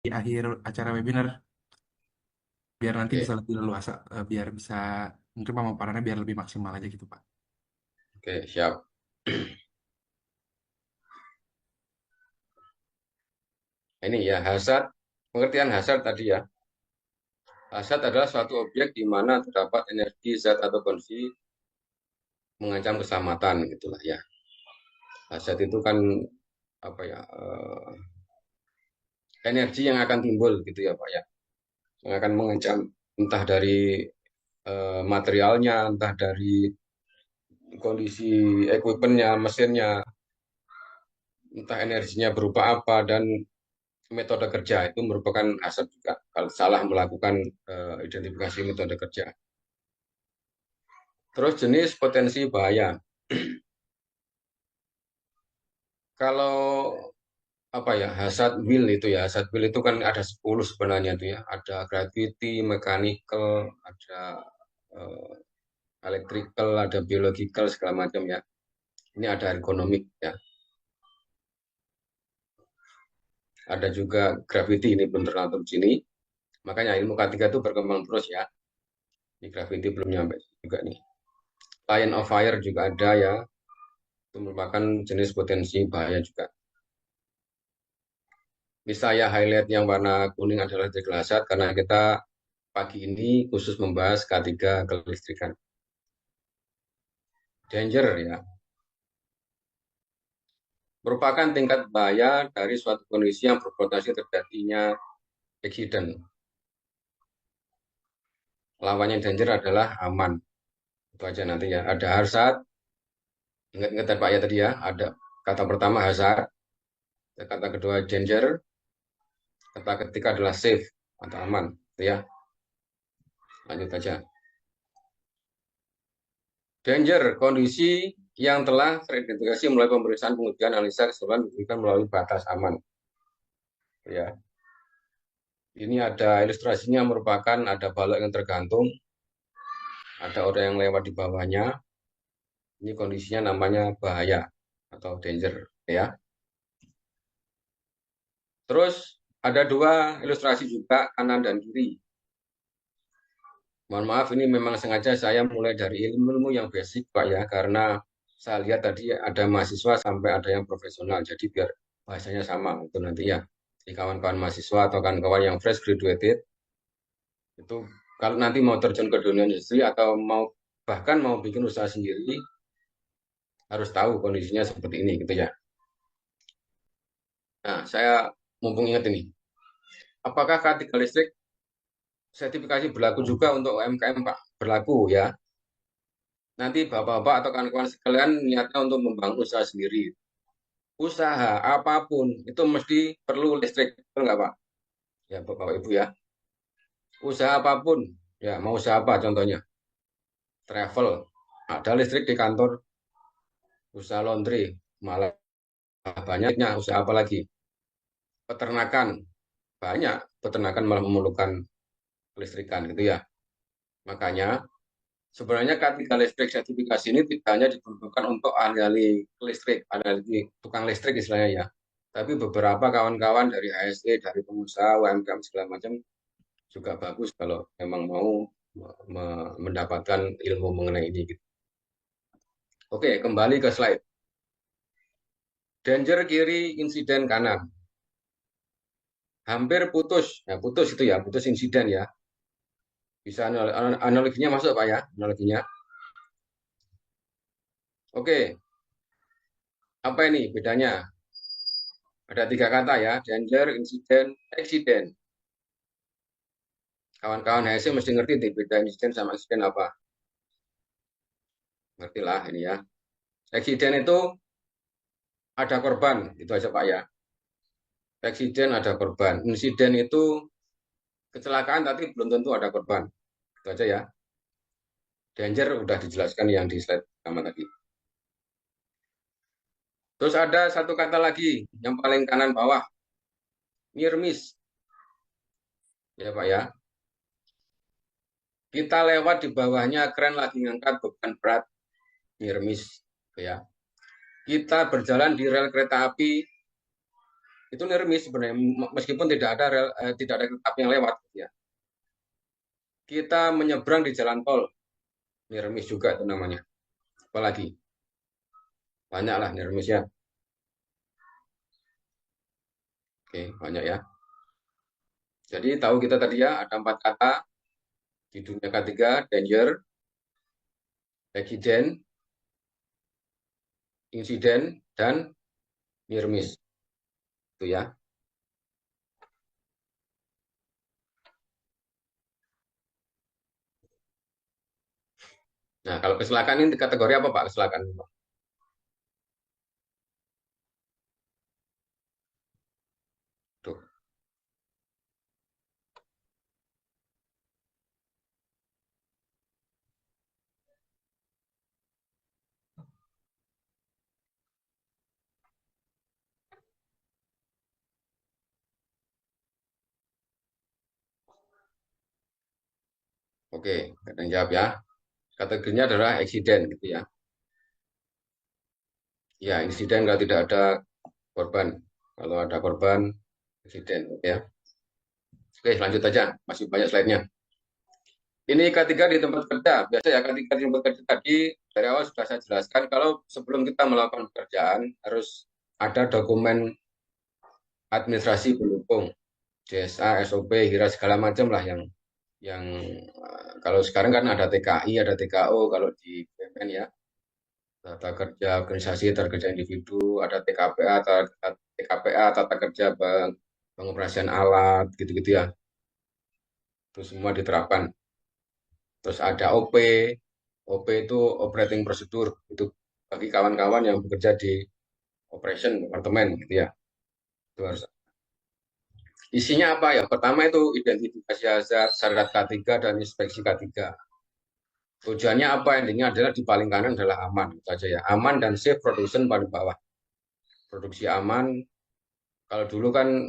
di akhir acara webinar biar nanti Oke, bisa lebih leluasa, biar bisa mungkin pemaparannya biar lebih maksimal aja gitu Pak. oke, siap. Ini ya hazard, pengertian hazard tadi ya. Hazard adalah suatu objek di mana terdapat energi, zat atau kondisi mengancam keselamatan gitulah ya. Hazard itu kan apa ya? Energi yang akan timbul gitu ya Pak ya, yang akan mengancam entah dari materialnya, entah dari kondisi equipmentnya, mesinnya, entah energinya berupa apa dan metode kerja itu merupakan hazard juga kalau salah melakukan identifikasi metode kerja. Terus jenis potensi bahaya. Kalau apa ya hazard wheel itu ya hazard wheel itu kan ada 10 sebenarnya itu ya ada gravity, mechanical, ada eh, electrical, ada biological segala macam ya. Ini ada ergonomik ya. Ada juga gravity ini belum terlalu di sini. Makanya ilmu K3 itu berkembang terus ya. Di gravity belum nyampe juga nih. Line of fire juga ada ya. Itu merupakan jenis potensi bahaya juga. Ini saya highlight yang warna kuning adalah hazard karena kita pagi ini khusus membahas K3 kelistrikan. Danger ya, merupakan tingkat bahaya dari suatu kondisi yang berpotensi terjadinya accident. Lawannya danger adalah aman. Itu aja nanti ya. Ada hazard, ingat-ingat ya Pak ya tadi ya. Ada kata pertama hazard, kata kedua danger, kata ketiga adalah safe atau aman. Itu ya. Lanjut aja. Danger, kondisi yang telah teridentifikasi melalui pemeriksaan pengujian analisa keseluruhan diberikan melalui batas aman. Ya, ini ada ilustrasinya merupakan ada balok yang tergantung, ada orang yang lewat di bawahnya. Ini kondisinya namanya bahaya atau danger, ya. Terus ada dua ilustrasi juga kanan dan kiri. Mohon maaf ini memang sengaja saya mulai dari ilmu-ilmu yang basic Pak ya, karena saya lihat tadi ada mahasiswa sampai ada yang profesional, jadi biar bahasanya sama itu nanti ya. Jadi kawan-kawan mahasiswa atau kawan-kawan yang fresh graduated itu kalau nanti mau terjun ke dunia industri atau mau bahkan mau bikin usaha sendiri harus tahu kondisinya seperti ini gitu ya. Nah, saya mumpung ingat ini. Apakah K3 listrik sertifikasi berlaku juga untuk UMKM, Pak? Berlaku ya. Nanti Bapak-bapak atau kawan-kawan sekalian niatnya untuk membangun usaha sendiri. Usaha apapun itu mesti perlu listrik, betul nggak Pak? Ya, Bapak Ibu ya. Usaha apapun, ya mau usaha apa contohnya? Travel, ada listrik di kantor, usaha laundry, malah banyaknya usaha apa lagi? Peternakan, banyak peternakan malah memerlukan kelistrikan gitu ya. Makanya sebenarnya K3 listrik sertifikasi ini tidak hanya diperuntukkan untuk ahli-ahli listrik, ahli tukang listrik istilahnya ya. Tapi beberapa kawan-kawan dari ASE, dari pengusaha, UMKM segala macam juga bagus kalau memang mau mendapatkan ilmu mengenai ini. Gitu. Oke, kembali ke slide. Danger kiri, insiden kanan. Hampir putus, ya putus itu ya, putus insiden ya. Bisa analoginya masuk Pak ya, analoginya. Oke, apa ini bedanya? Ada tiga kata ya, danger, insiden, accident. Kawan-kawan HSC mesti ngerti nih, beda insiden sama accident apa. Ngertilah ini ya. Accident itu ada korban, itu aja Pak ya. Accident ada korban. Insiden itu kecelakaan tapi belum tentu ada korban. Itu aja ya. Danger udah dijelaskan yang di slide pertama tadi. Terus ada satu kata lagi yang paling kanan bawah, near miss. Ya Pak ya. Kita lewat di bawahnya keren lagi ngangkat beban berat, near miss. Ya. Kita berjalan di rel kereta api Itu nirmis sebenarnya, meskipun tidak ada kereta yang lewat, ya. Kita menyeberang di jalan tol, nirmis juga itu namanya. Apalagi banyaklah nirmisnya. Oke, banyak ya. Jadi tahu kita tadi ya ada 4 kata di dunia ketiga: danger, accident, insiden, dan near miss. Itu ya. Nah, kalau kecelakaan ini kategori apa Pak kecelakaan? Pak? Tuh. Oke, kita jawab ya. Kategorinya adalah accident gitu ya. Ya, insiden kalau tidak ada korban. Kalau ada korban, accident ya. Oke, lanjut aja. Masih banyak slide-nya. Ini ketiga di tempat kerja. Biasa ya ketiga di tempat kerja tadi dari awal sudah saya jelaskan kalau sebelum kita melakukan pekerjaan harus ada dokumen administrasi pendukung, CSA, SOP, HIRA segala macam lah yang kalau sekarang kan ada TKI, ada TKO kalau di BUMN ya, tata kerja organisasi, tata kerja individu, ada TKPA, tata kerja pengoperasian alat gitu-gitu ya. Itu semua diterapkan. Terus ada OP itu operating procedure itu bagi kawan-kawan yang bekerja di operation departemen gitu ya. Itu harus. Isinya apa ya? Pertama itu identifikasi hazard, syarat K3 dan inspeksi K3. Tujuannya apa? Intinya adalah di paling kanan adalah aman saja ya. Aman dan safe production paling bawah. Produksi aman. Kalau dulu kan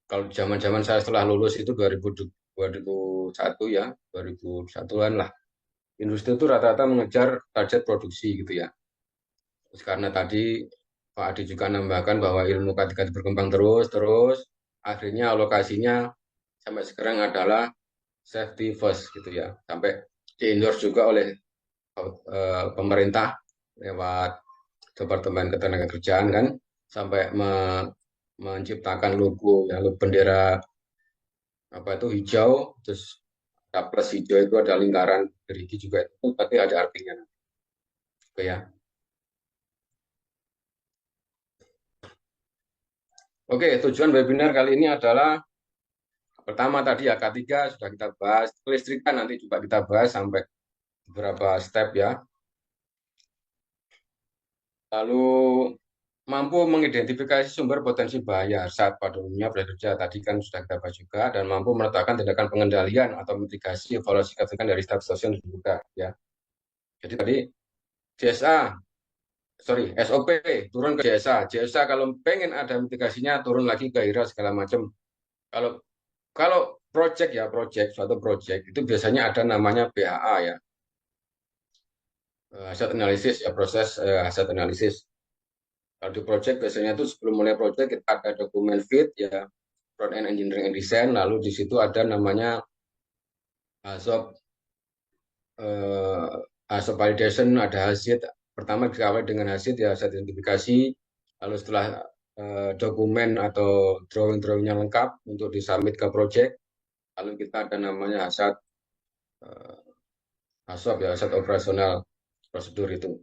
kalau zaman-zaman saya setelah lulus itu 2001 ya, 2001-an lah. Industri itu rata-rata mengejar target produksi gitu ya. Terus karena tadi Pak Adi juga nambahkan bahwa ilmu ketika berkembang terus, akhirnya alokasinya sampai sekarang adalah safety first gitu ya. Sampai di-endorse juga oleh pemerintah lewat Departemen Ketenagakerjaan kan sampai menciptakan logo ya, logo bendera apa itu hijau, terus plus hijau itu ada lingkaran gerigi juga itu tapi ada artinya. Oke ya. Oke, tujuan webinar kali ini adalah pertama tadi ya K3 sudah kita bahas, kelistrikan nanti juga kita bahas sampai beberapa step ya. Lalu mampu mengidentifikasi sumber potensi bahaya saat pada umumnya bekerja tadi kan sudah kita bahas juga dan mampu meletakkan tindakan pengendalian atau mitigasi evaluasi kebijakan dari staf stasiun juga ya. Jadi tadi CSA, sorry SOP turun ke CSA, CSA kalau pengen ada mitigasinya turun lagi ke IRA segala macam. Kalau kalau suatu project itu biasanya ada namanya BHA ya, hazard analysis ya proses hazard analysis. Kalau di project biasanya itu sebelum mulai project kita ada dokumen fit ya front end engineering and design, lalu di situ ada namanya ASOP validation, ada hasil pertama dikawal dengan hasil ya hasil identifikasi, lalu setelah dokumen atau drawing-drawingnya lengkap untuk disubmit ke project, lalu kita ada namanya hasad ASOP ya hasil operasional prosedur itu.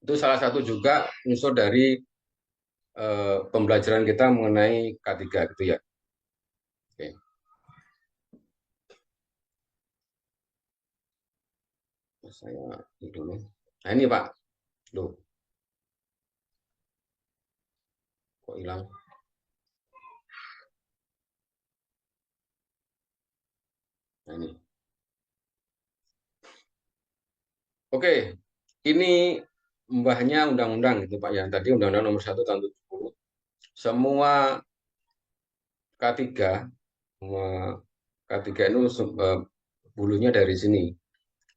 Itu salah satu juga unsur dari pembelajaran kita mengenai K3 gitu ya. Oke. Saya dulu. Nah ini Pak, loh kok hilang? Nah ini. Oke, ini mbahnya undang-undang gitu Pak ya. Tadi Undang-Undang Nomor 1 Tahun 70. Semua K3, semua K3 itu bulunya dari sini.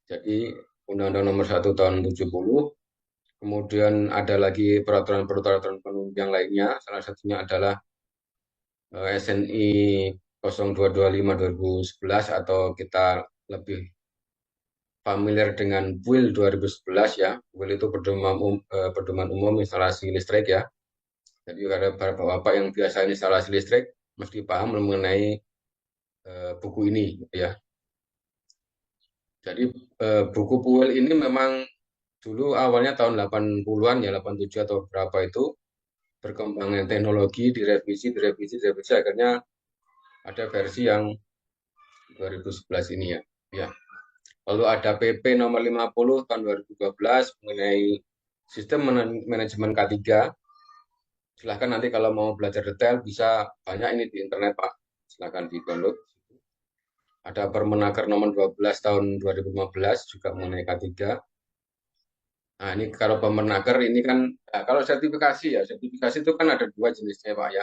Jadi Undang-Undang Nomor 1 Tahun 70 Kemudian ada lagi peraturan-peraturan yang lainnya. Salah satunya adalah SNI 0225 2011 atau kita lebih familiar dengan BUIL 2011 ya. BUIL itu pedoman umum instalasi listrik ya. Jadi ada beberapa bapak yang biasa instalasi listrik mesti paham mengenai buku ini gitu ya. Jadi buku BUIL ini memang dulu awalnya tahun 80-an ya, 87 atau berapa itu perkembangan teknologi direvisi akhirnya ada versi yang 2011 ini ya. Ya. Lalu ada PP nomor 50 tahun 2012 mengenai sistem manajemen K3. Silahkan nanti kalau mau belajar detail bisa banyak ini di internet Pak. Silahkan di-download. Ada Permenaker nomor 12 tahun 2015 juga mengenai K3. Nah, ini kalau Permenaker ini kan, nah, kalau sertifikasi ya, sertifikasi itu kan ada dua jenisnya Pak ya.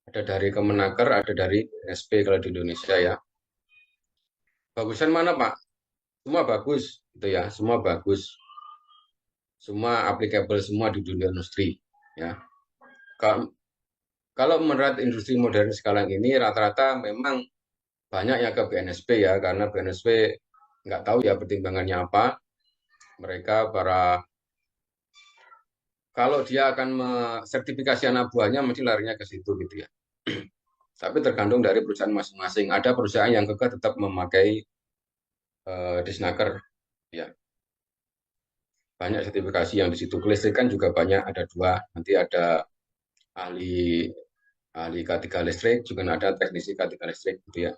Ada dari Kemenaker, ada dari SP kalau di Indonesia ya. Bagusan mana Pak? Semua bagus, gitu ya. Semua bagus, semua applicable semua di dunia industri. Ya, kalau kalau menurut industri modern sekarang ini rata-rata memang banyak yang ke BNSP ya, karena BNSP nggak tahu ya pertimbangannya apa. Mereka kalau dia akan sertifikasi anak buahnya mesti larinya ke situ gitu ya. Tapi tergantung dari perusahaan masing-masing. Ada perusahaan yang kekeh tetap memakai Disnaker ya. Banyak sertifikasi yang di situ. Kelistrikan juga banyak, ada dua. Nanti ada ahli ahli K3 listrik, juga ada teknisi K3 listrik gitu ya.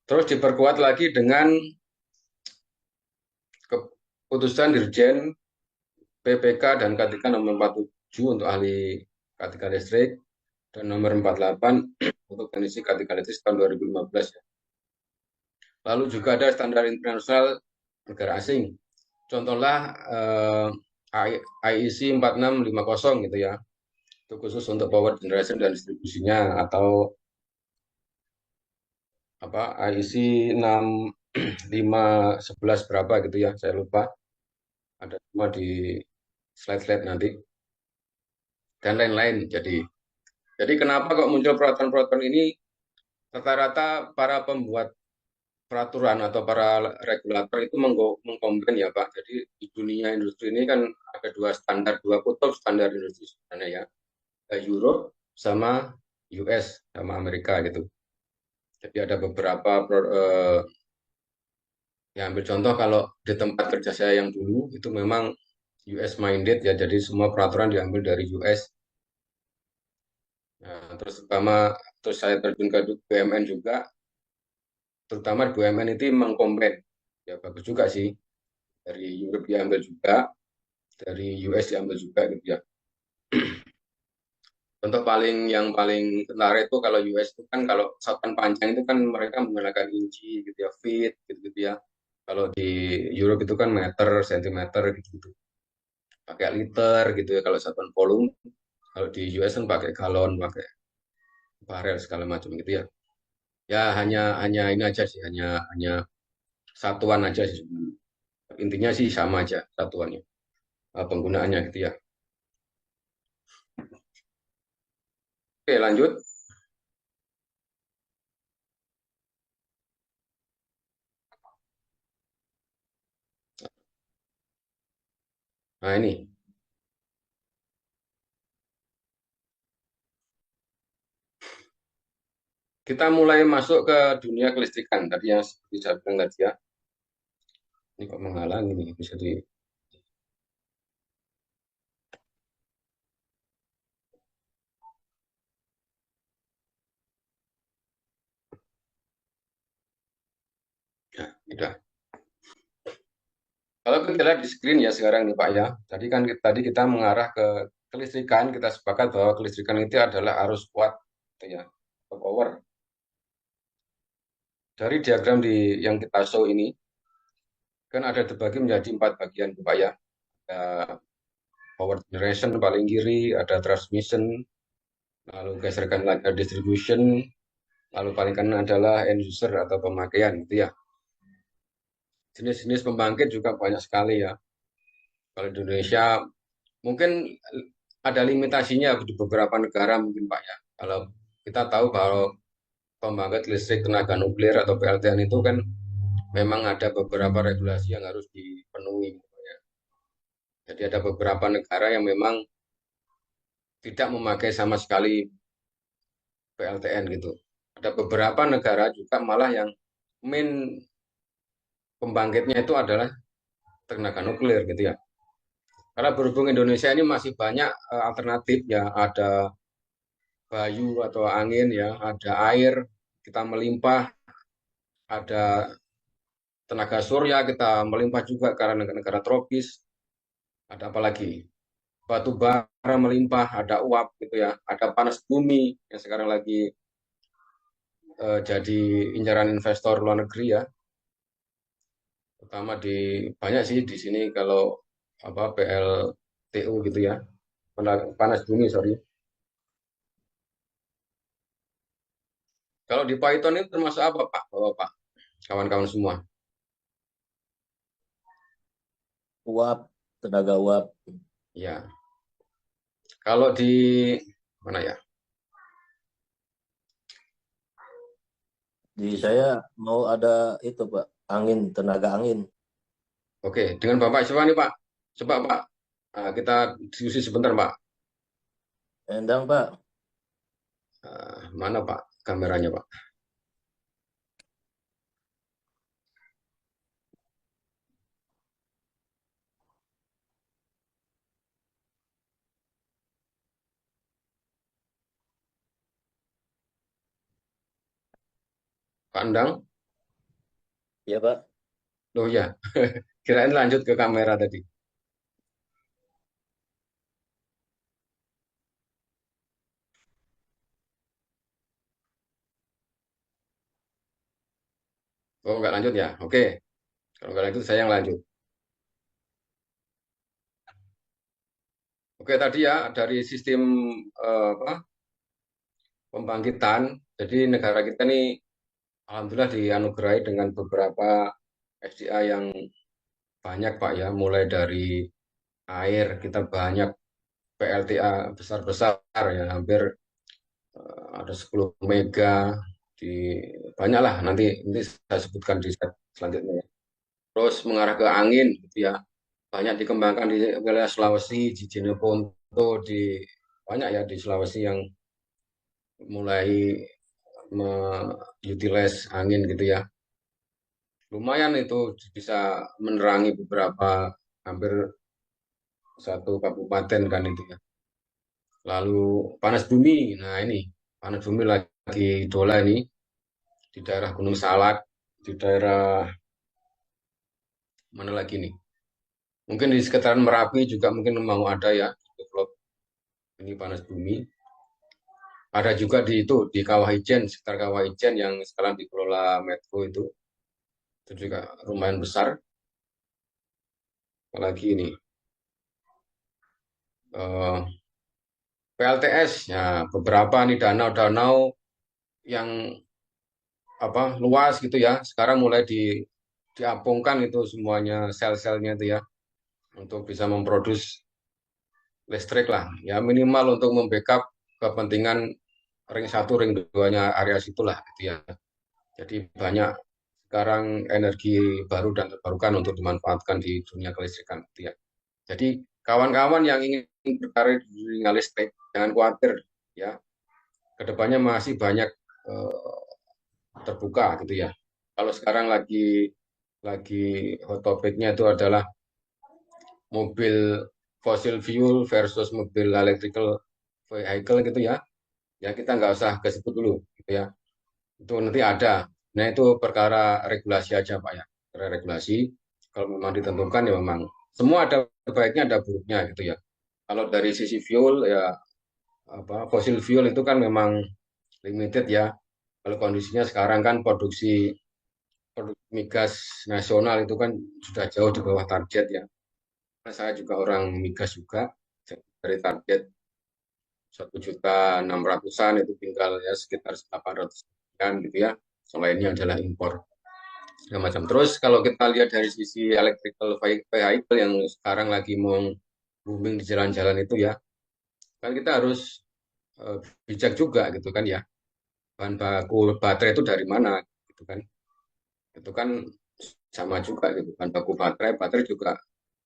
Terus diperkuat lagi dengan keputusan Dirjen PPK dan K3 nomor 47 untuk ahli K3 listrik dan nomor 48 untuk teknisi K3 listrik tahun 2015 ya. Lalu juga ada standar internasional negara asing. Contohlah IEC 4650 gitu ya. Itu khusus untuk power generation dan distribusinya, atau apa IEC 6511 berapa gitu ya, saya lupa. Ada semua di slide-slide nanti dan lain-lain. Jadi kenapa kok muncul peraturan-peraturan ini? Rata-rata para pembuat peraturan atau para regulator itu mengkombin ya Pak. Jadi di dunia industri ini kan ada dua standar, dua kutub standar industri sebenarnya ya. Europe sama US sama Amerika gitu. Jadi ada beberapa ya ambil contoh kalau di tempat kerja saya yang dulu itu memang US minded ya. Jadi semua peraturan diambil dari US. Nah, terus saya terjun ke BUMN juga, terutama di BUMN itu mengkombin. Ya bagus juga sih. Dari Europe diambil juga, dari US diambil juga gitu ya. Contoh yang paling kentara itu kalau US itu kan kalau satuan panjang itu kan mereka menggunakan inci gitu ya, feet gitu-gitu ya. Kalau di Europe itu kan meter, sentimeter gitu-gitu. Pakai liter gitu ya kalau satuan volume. Kalau di US kan pakai galon, pakai barel segala macam gitu ya. Ya hanya ini aja sih, hanya satuan aja sih. Intinya sih sama aja satuannya, penggunaannya gitu ya. Oke, lanjut. Nah, ini kita mulai masuk ke dunia kelistrikan tadi yang seperti saya bilang tadi ya. Ini kok menghalangi ini bisa di ya, udah. Kalau kita lihat di screen ya sekarang nih Pak ya. Tadi kita mengarah ke kelistrikan, kita sepakat bahwa kelistrikan itu adalah arus kuat gitu ya. Power. Dari diagram yang kita show ini kan ada terbagi menjadi 4 bagian Pak ya. Ada power generation paling kiri, ada transmission, lalu geserkan lagi ada distribution, lalu paling kanan adalah end user atau pemakaian gitu ya. Jenis-jenis pembangkit juga banyak sekali ya. Kalau di Indonesia mungkin ada limitasinya di beberapa negara mungkin Pak ya. Kalau kita tahu bahwa pembangkit listrik tenaga nuklir atau PLTN itu kan memang ada beberapa regulasi yang harus dipenuhi. Ya. Jadi ada beberapa negara yang memang tidak memakai sama sekali PLTN gitu. Ada beberapa negara juga malah yang main pembangkitnya itu adalah tenaga nuklir gitu ya. Karena berhubung Indonesia ini masih banyak alternatif ya, ada bayu atau angin ya, ada air kita melimpah, ada tenaga surya kita melimpah juga karena negara-negara tropis. Ada apa lagi? Batu bara melimpah, ada uap gitu ya, ada panas bumi yang sekarang lagi jadi incaran investor luar negeri ya. Terutama di banyak sih di sini kalau apa PLTU gitu ya, panas bumi sorry. Kalau di Python itu termasuk apa Pak? Bapak, kawan-kawan semua. Uap, tenaga uap. Ya, kalau di mana ya? Di saya mau ada itu Pak, angin, tenaga angin. Oke, dengan Bapak siapa nih Pak? Coba Pak, kita diskusi sebentar Pak. Endang Pak, Mana Pak kameranya Pak? Pak Endang? ya Pak. Loh ya, kirain lanjut ke kamera tadi. Oh nggak lanjut ya? Oke, kalau nggak lanjut saya yang lanjut. Oke tadi ya dari sistem apa, pembangkitan. Jadi negara kita nih alhamdulillah dianugerahi dengan beberapa SDA yang banyak Pak ya, mulai dari air kita banyak PLTA besar-besar ya, hampir ada 10 mega di banyak lah nanti saya sebutkan di slide selanjutnya ya. Terus mengarah ke angin gitu ya, banyak dikembangkan di wilayah Sulawesi, di Jeneponto, di banyak ya di Sulawesi yang mulai utilize angin gitu ya. Lumayan itu bisa menerangi beberapa hampir satu kabupaten kan itu ya. Lalu panas bumi, nah ini panas bumi lagi idola ini di daerah Gunung Salak, di daerah mana lagi nih? Mungkin di sekitaran Merapi juga mungkin mau ada ya develop ini panas bumi. Ada juga di itu di Kawah Ijen, sekitar Kawah Ijen yang sekarang dikelola Medco itu juga lumayan besar. Apalagi ini eh, PLTS ya beberapa nih danau-danau yang apa luas gitu ya. Sekarang mulai diapungkan itu semuanya sel-selnya itu ya untuk bisa memproduksi listrik lah. Ya minimal untuk membackup kepentingan ring satu, ring 2-nya area situlah gitu ya. Jadi banyak sekarang energi baru dan terbarukan untuk dimanfaatkan di dunia kelistrikan gitu ya. Jadi kawan-kawan yang ingin berkarir di dunia listrik jangan khawatir ya. Kedepannya masih banyak eh, terbuka gitu ya. Kalau sekarang lagi hot topicnya itu adalah mobil fossil fuel versus mobil electrical vehicle gitu ya. Ya kita nggak usah ke situ dulu gitu ya. Itu nanti ada. Nah itu perkara regulasi aja Pak ya. Perkara regulasi kalau memang ditentukan ya memang semua ada baiknya ada buruknya gitu ya. Kalau dari sisi fuel ya apa fosil fuel itu kan memang limited ya. Kalau kondisinya sekarang kan produksi migas nasional itu kan sudah jauh di bawah target ya. Saya juga orang migas juga dari target 1.600.000-an itu tinggal ya sekitar 800 kan gitu ya. Selainnya adalah impor. segala macam. Terus kalau kita lihat dari sisi electrical vehicle yang sekarang lagi mau booming di jalan-jalan itu ya, kan kita harus bijak juga gitu kan ya. Bahan baku baterai itu dari mana gitu kan. Itu kan sama juga gitu. Bahan baku baterai juga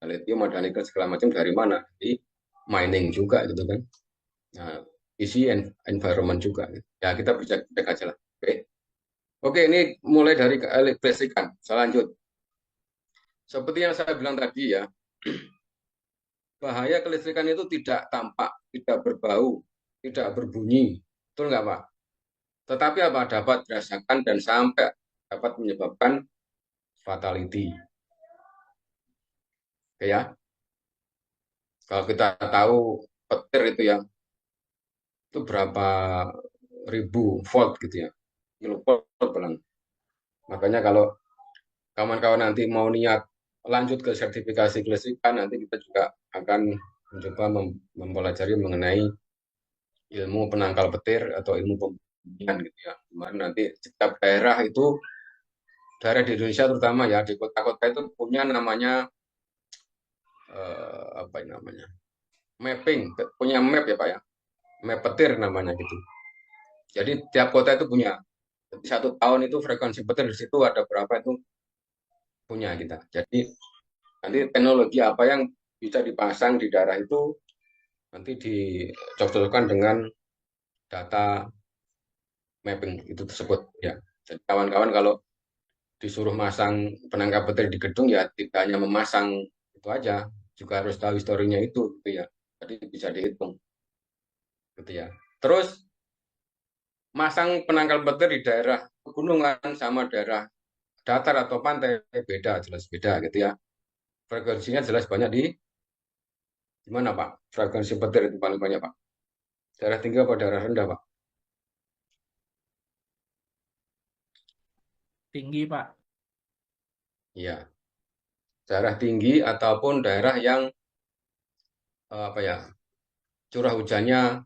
lithium ada nikel segala macam dari mana? Di mining juga gitu kan. Nah, isi environment juga gitu. Ya kita bijak aja lah. Oke. Oke, ini mulai dari kelistrikan. Saya lanjut. Seperti yang saya bilang tadi ya, bahaya kelistrikan itu tidak tampak, tidak berbau, tidak berbunyi. Betul nggak, Pak? Tetapi apa dapat dirasakan dan sampai dapat menyebabkan fatality. Oke ya. Kalau kita tahu petir itu ya, itu berapa ribu volt gitu ya. Kilovolt bilang. Makanya kalau kawan-kawan nanti mau niat lanjut ke sertifikasi kelistrikan, nanti kita juga akan mencoba mempelajari mengenai ilmu penangkal petir atau ilmu pembunyian gitu ya. Dimana nanti setiap daerah di Indonesia terutama ya di kota-kota itu punya namanya apa namanya mapping, punya map ya Pak ya, map petir namanya gitu. Jadi tiap kota itu punya. Jadi 1 tahun itu frekuensi petir di situ ada berapa itu punya kita. Jadi nanti teknologi apa yang bisa dipasang di daerah itu nanti dicocokkan dengan data mapping itu tersebut ya. Jadi kawan-kawan kalau disuruh masang penangkap petir di gedung ya tidak hanya memasang itu aja, juga harus tahu historinya itu gitu ya. Jadi bisa dihitung gitu ya. Terus masang penangkal petir di daerah pegunungan sama daerah datar atau pantai beda, jelas beda gitu ya. Frekuensinya jelas banyak di mana Pak? Frekuensi petir itu paling banyak Pak. Daerah tinggi apa daerah rendah Pak? Tinggi, Pak. Iya, daerah tinggi ataupun daerah yang apa ya curah hujannya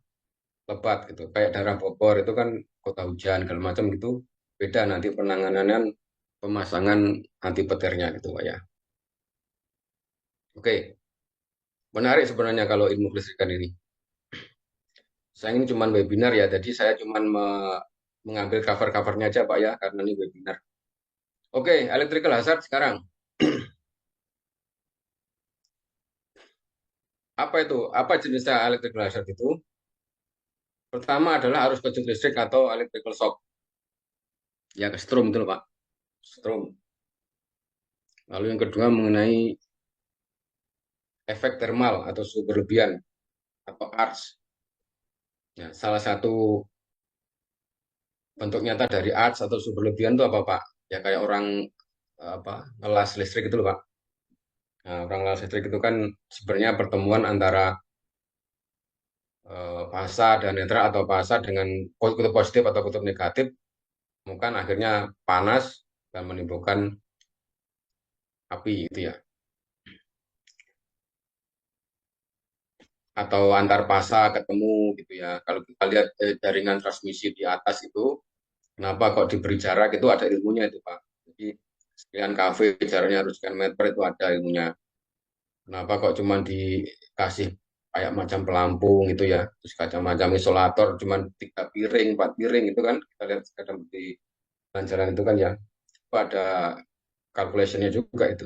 lebat gitu. Kayak daerah Bogor itu kan kota hujan segala macam gitu. Beda nanti penanganan pemasangan anti petirnya gitu Pak ya. Oke, menarik sebenarnya kalau ilmu kelistrikan ini. Saya ini cuma webinar ya, jadi saya cuma mengambil cover-covernya aja Pak ya, karena ini webinar. Oke, electrical hazard sekarang. Apa itu? Apa jenisnya electrical hazard itu? Pertama adalah arus kejut listrik atau electrical shock. Ya, ke strom itu loh Pak. Strom. Lalu yang kedua mengenai efek thermal atau suhu berlebihan atau ARS. Ya, salah satu bentuk nyata dari ARS atau suhu berlebihan itu apa Pak? Ya kayak orang apa ngelas listrik itu loh Pak. Nah, orang ngelas listrik itu kan sebenarnya pertemuan antara fasa dan netral atau fasa dengan kutub positif atau kutub negatif, mungkin akhirnya panas dan menimbulkan api itu ya. Atau antar fasa ketemu gitu ya. Kalau kita lihat jaringan transmisi di atas itu, kenapa kok diberi jarak itu ada ilmunya itu Pak. Jadi sekian kafe jaraknya harus sekian meter itu ada ilmunya. Kenapa kok cuma dikasih kayak macam pelampung gitu ya, terus macam isolator cuma 3 piring, 4 piring itu kan kita lihat kadang di jalan itu kan ya, itu ada calculationnya juga itu.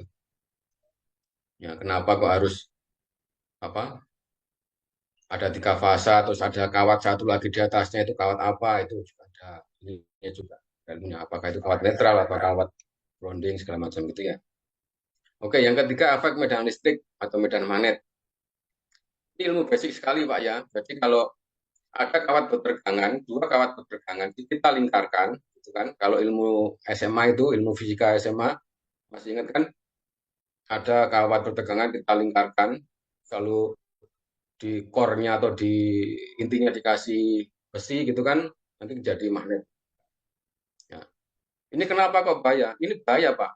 Ya kenapa kok harus apa? Ada 3 fasa, terus ada kawat satu lagi di atasnya itu kawat apa itu juga ada ini juga ilmunya. Apakah itu kawat netral atau kawat grounding segala macam gitu ya. Oke, yang ketiga efek medan listrik atau medan magnet. Ini ilmu basic sekali Pak ya. Jadi kalau ada kawat bertegangan, 2 kawat bertegangan, kita lingkarkan, gitu kan? Kalau ilmu SMA itu, ilmu fisika SMA, masih ingat kan? Ada kawat bertegangan kita lingkarkan, kalau di core-nya atau di intinya dikasih besi gitu kan, nanti jadi magnet. Ya. Ini kenapa kok bahaya? Ini bahaya Pak,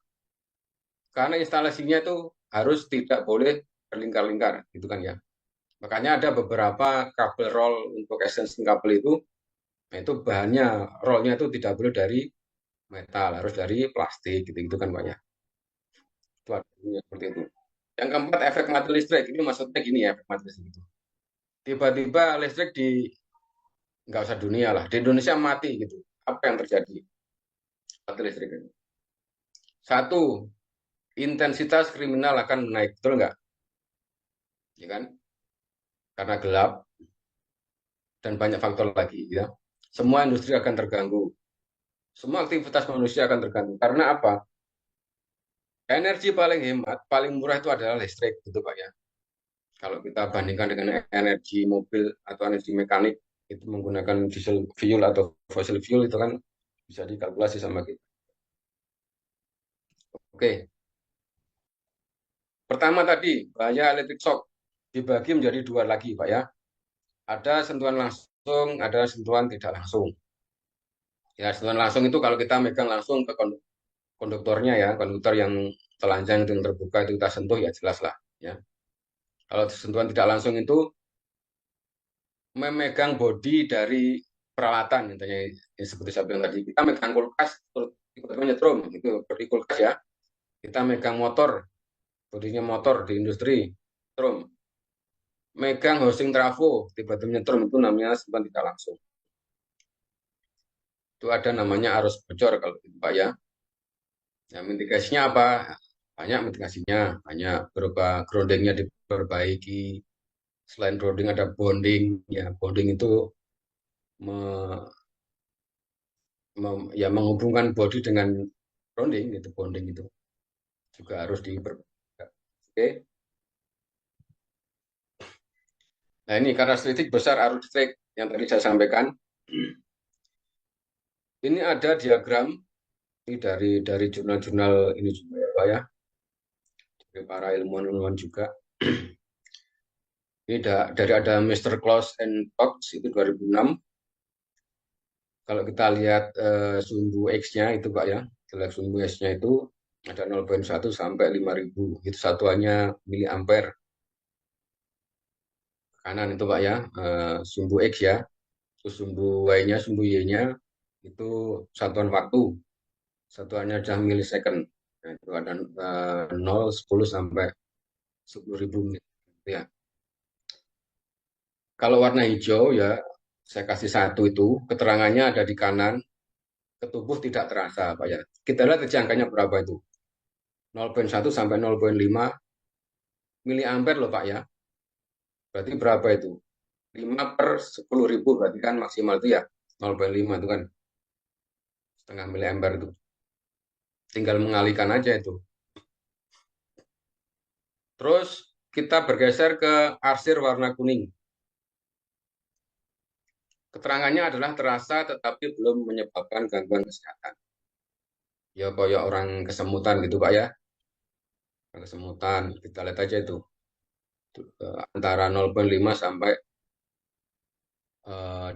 karena instalasinya itu harus tidak boleh berlingkar-lingkar, gitu kan ya. Makanya ada beberapa kabel roll untuk extension kabel itu. Nah, itu bahannya rollnya itu tidak boleh dari metal, harus dari plastik gitu-gitu kan Pak ya. Itu artinya seperti itu. Yang keempat, efek mati listrik. Ini maksudnya gini ya, efek mati listrik itu. Tiba-tiba listrik nggak usah dunia lah, di Indonesia mati gitu. Apa yang terjadi? Mati listrik ini. Satu, intensitas kriminal akan naik, betul nggak? Ya kan? Karena gelap dan banyak faktor lagi ya. Semua industri akan terganggu. Semua aktivitas manusia akan terganggu. Karena apa? Energi paling hemat, paling murah itu adalah listrik, gitu Pak ya. Kalau kita bandingkan dengan energi mobil atau energi mekanik, itu menggunakan diesel fuel atau fossil fuel itu kan bisa dikalkulasi sama kita. Oke, pertama tadi bahaya electric shock dibagi menjadi dua lagi Pak ya. Ada sentuhan langsung, ada sentuhan tidak langsung. Ya, sentuhan langsung itu kalau kita megang langsung ke konduktornya ya, konduktor yang telanjang itu yang terbuka itu kita sentuh ya jelas lah ya. Kalau sentuhan tidak langsung itu memegang bodi dari peralatan intinya seperti saya bilang tadi, kita megang kulkas tiba-tiba nyetrum itu seperti kulkas ya, kita megang motor, bodinya motor di industri nyetrum, megang housing trafo tiba-tiba nyetrum, itu namanya sentuhan tidak langsung. Itu ada namanya arus bocor kalau itu Pak ya. Ya, mitigasinya apa? Banyak mitigasinya, banyak berupa groundingnya diperbaiki. Selain grounding ada bonding, ya bonding itu ya menghubungkan body dengan grounding gitu, bonding itu juga harus diperbaiki. Oke. Nah ini karakteristik besar arus listrik yang tadi saya sampaikan. Ini ada diagram ini dari jurnal-jurnal ini juga ya Pak ya, dari para ilmuwan-ilmuwan juga. Ini dari ada Mr. Claus and Cox itu 2006. Kalau kita lihat sumbu X-nya itu Pak ya, kita lihat sumbu X-nya itu ada 0,1 sampai 5.000. Itu satuannya miliampere. Kanan itu Pak ya, sumbu X ya. Terus sumbu Y-nya, sumbu Y-nya itu satuan waktu. Satuannya adalah milisecond. Nah, itu ada 0, 10 sampai 10.000 ya. Kalau warna hijau ya, saya kasih satu itu, keterangannya ada di kanan, ke tubuh tidak terasa Pak ya. Kita lihat aja angkanya berapa itu. 0,1 sampai 0,5 miliampere loh Pak ya. Berarti berapa itu? 5/10.000 berarti kan maksimal itu ya 0,5 itu kan setengah miliampere itu. Tinggal mengalihkan aja itu. Terus kita bergeser ke arsir warna kuning. Keterangannya adalah terasa tetapi belum menyebabkan gangguan kesehatan. Ya kayak orang kesemutan gitu Pak ya. Orang kesemutan, kita lihat aja itu. Antara 0,5 sampai 200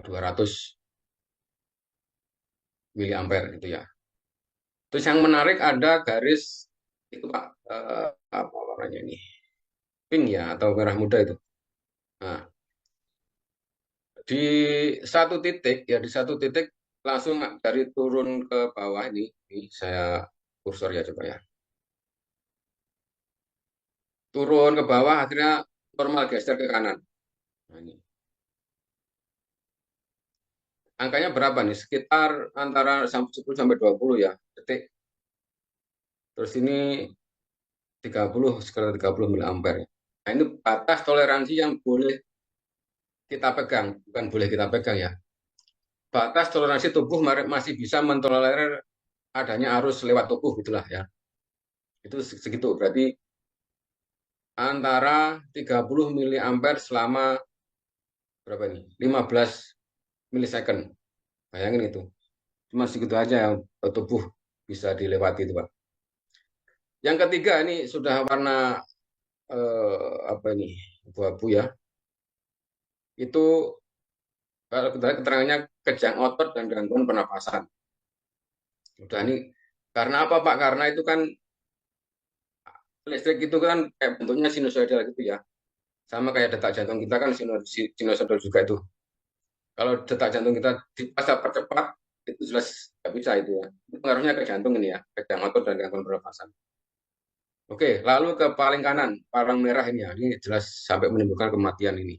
miliampere itu ya. Terus yang menarik ada garis itu Pak, apa warnanya ini? Pink ya atau merah muda itu. Nah, di satu titik ya di satu titik langsung dari turun ke bawah ini saya kursor ya coba ya. Turun ke bawah akhirnya normal geser ke kanan. Nah, ini. Angkanya berapa nih? Sekitar antara 10 sampai 20 ya detik. Terus ini 30 sekitar 30 miliampere. Nah, ini batas toleransi yang boleh kita pegang, bukan boleh kita pegang ya. Batas toleransi tubuh masih bisa mentolerir adanya arus lewat tubuh gitulah ya. Itu segitu. Berarti antara 30 miliampere selama berapa ini? 15 milisecond. Bayangin itu. Cuma segitu aja yang tubuh bisa dilewati itu, Pak. Yang ketiga ini sudah warna apa ini? Abu-abu ya. Itu kalau kita lihat keterangannya kejang otot dan gangguan pernapasan. Udah ini karena apa, Pak? Karena itu kan listrik itu kan kayak bentuknya sinusoidal gitu ya. Sama kayak detak jantung kita kan sinusoidal juga itu. Kalau detak jantung kita dipaksa percepat, itu jelas nggak bisa itu ya. pengaruhnya ke jantung ini ya, ke jantung otot dan gangguan pernapasan. Oke, lalu ke paling kanan, palang merah ini ya, ini jelas sampai menimbulkan kematian ini.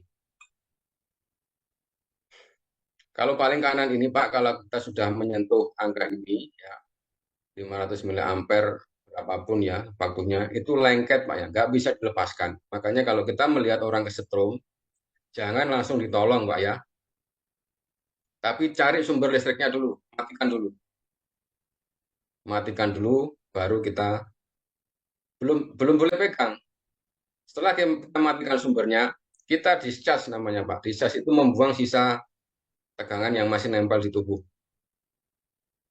Kalau paling kanan ini Pak, kalau kita sudah menyentuh angka ini ya 500 miliampere berapapun ya waktunya itu lengket Pak ya, nggak bisa dilepaskan. Makanya kalau kita melihat orang kesetrum, jangan langsung ditolong Pak ya, tapi cari sumber listriknya dulu, matikan dulu, baru kita belum belum boleh pegang. Setelah kita matikan sumbernya, kita discharge namanya Pak. Discharge itu membuang sisa tegangan yang masih nempel di tubuh.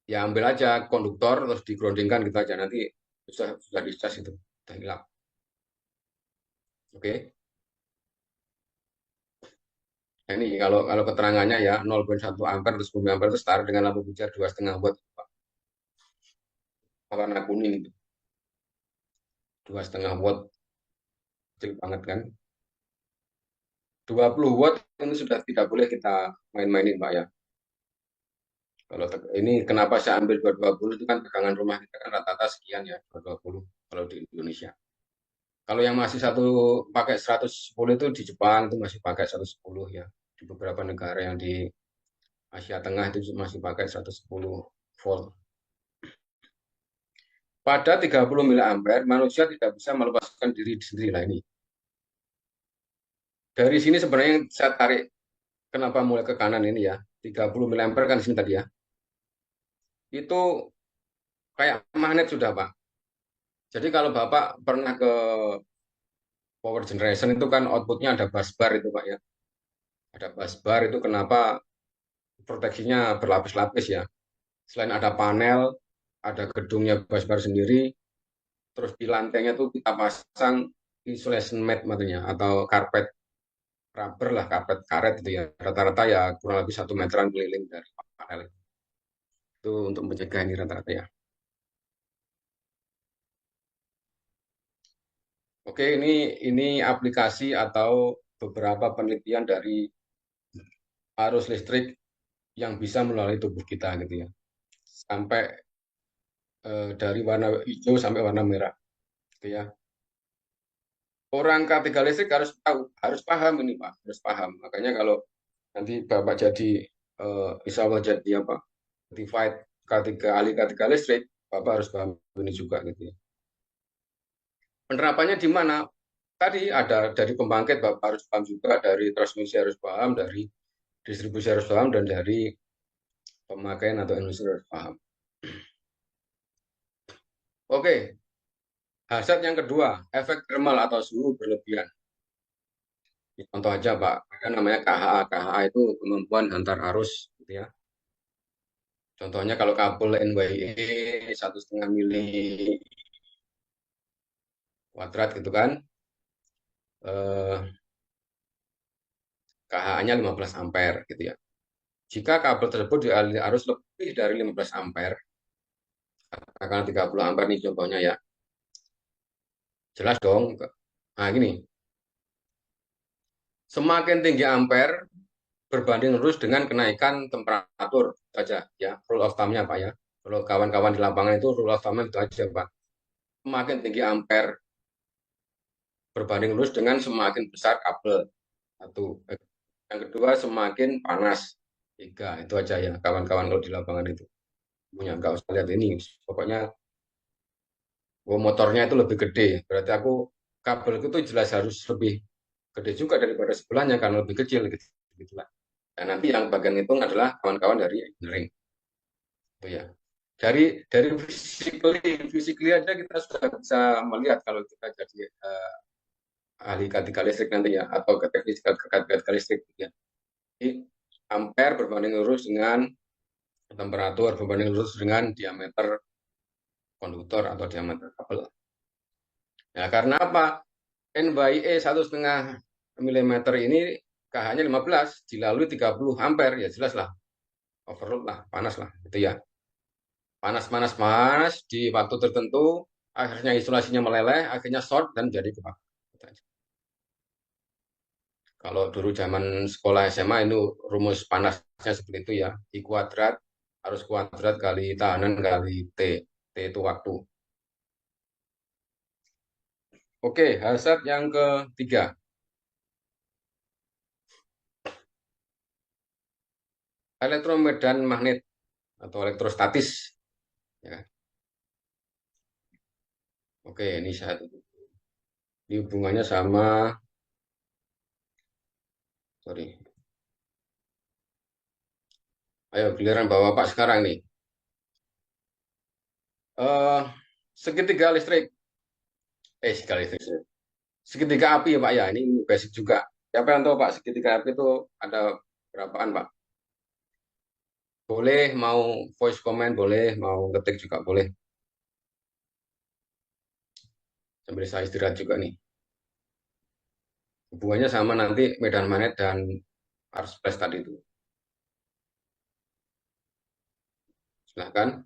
Ya ambil aja konduktor terus digrondingkan gitu aja, nanti sudah discharge itu, sudah hilang. Oke. Nah, ini kalau keterangannya ya 0,1 ampere terus 10 ampere itu setara dengan lampu pijar 2,5 watt Pak. Warna kuning itu 2,5 watt, kecil banget kan. 20 watt ini sudah tidak boleh kita main-mainin Pak ya. Kalau ini kenapa saya ambil 220 itu kan tegangan rumah kita kan rata-rata sekian ya 220 kalau di Indonesia. Kalau yang masih satu pakai 110 itu di Jepang itu masih pakai 110 ya. Di beberapa negara yang di Asia Tengah itu masih pakai 110 volt. Pada 30 miliampere manusia tidak bisa melepaskan diri sendiri lah ini. Dari sini sebenarnya yang saya tarik kenapa mulai ke kanan ini ya. 30 miliampere kan di sini tadi ya. Itu kayak magnet sudah Pak. Jadi kalau Bapak pernah ke power generation itu kan outputnya ada bus bar itu Pak ya. Ada bus bar itu kenapa proteksinya berlapis-lapis ya. Selain ada panel, ada gedungnya bus bar sendiri, terus di lantainya tuh kita pasang insulation mat matanya atau karpet rubber lah, karpet karet itu ya. Rata-rata ya kurang lebih 1 meteran keliling dari panel itu untuk mencegah ini rata-rata ya. Oke, ini aplikasi atau beberapa penelitian dari arus listrik yang bisa melalui tubuh kita gitu ya. Sampai dari warna hijau sampai warna merah gitu ya. Orang K3 listrik harus tahu, harus paham ini Pak, harus paham. Makanya kalau nanti Bapak jadi insya Allah jadi apa? Certified K3 ahli K3 listrik, Bapak harus paham ini juga gitu ya. Penerapannya di mana? Tadi ada dari pembangkit Bapak harus paham juga, dari transmisi harus paham, dari distribusi harus paham, dan dari pemakaian atau industri harus paham. Oke, hazard yang kedua, efek thermal atau suhu berlebihan. Contoh aja Pak, ada namanya KHA. KHA itu kemampuan antar arus, gitu ya. Contohnya kalau kabel NYE 1,5 mili kuadrat gitu kan, KHA-nya 15 ampere gitu ya. Jika kabel tersebut dialiri arus lebih dari 15 ampere, katakanlah 30 ampere nih contohnya ya, jelas dong. Nah gini, semakin tinggi ampere berbanding lurus dengan kenaikan temperatur saja ya, rule of thumb-nya Pak ya. Kalau kawan-kawan di lapangan itu rule of thumb-nya itu aja Pak. Semakin tinggi ampere berbanding lurus dengan semakin besar kabel. Satu. Yang kedua semakin panas. Tiga. Itu aja ya kawan-kawan kalau di lapangan itu. Punya nggak usah lihat ini. Pokoknya motornya itu lebih gede. Berarti aku kabel itu jelas harus lebih gede juga daripada sebelahnya karena lebih kecil gitu. Gitulah. Dan nanti yang bagian hitung adalah kawan-kawan dari engineering. Itu ya. Dari physically aja kita sudah bisa melihat kalau kita jadi ahli K3 listrik nanti ya, atau ke teknis K3 listrik ya. Jadi ampere berbanding lurus dengan temperatur berbanding lurus dengan diameter konduktor atau diameter kabel. Nah, karena apa? NYE 1,5 mm ini KH-nya 15 dilalui 30 ampere ya jelas lah overload lah, panas lah gitu ya. Panas di waktu tertentu akhirnya isolasinya meleleh, akhirnya short dan jadi kebakaran. Kalau dulu zaman sekolah SMA itu rumus panasnya seperti itu ya, I kuadrat arus kuadrat kali tahanan kali T. T itu waktu. Oke, hasad yang ketiga. Elektromedan magnet atau elektrostatis. Ya. Oke, ini satu. Ini hubungannya sama, sorry. Ayo, giliran Bapak sekarang nih. Eh, segitiga listrik. Segitiga listrik. Segitiga api ya Pak ya, ini basic juga. Siapa yang tahu Pak, segitiga api itu ada berapaan Pak? Boleh mau voice comment, boleh mau ketik juga boleh. Sambil saya istirahat juga nih. Hubungannya sama nanti medan magnet dan arus flash tadi itu. Silahkan.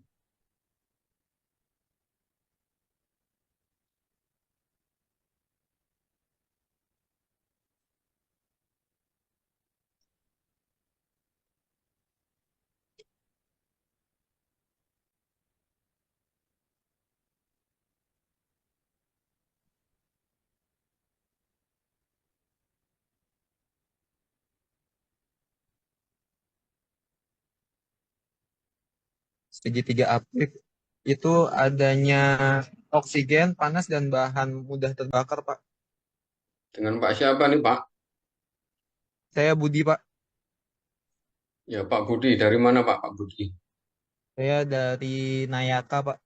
Segitiga aktif itu adanya oksigen, panas, dan bahan mudah terbakar, Pak. Dengan Pak siapa nih Pak? Saya Budi, Pak. Ya Pak Budi, dari mana Pak? Pak Budi? Saya dari Nayaka, Pak.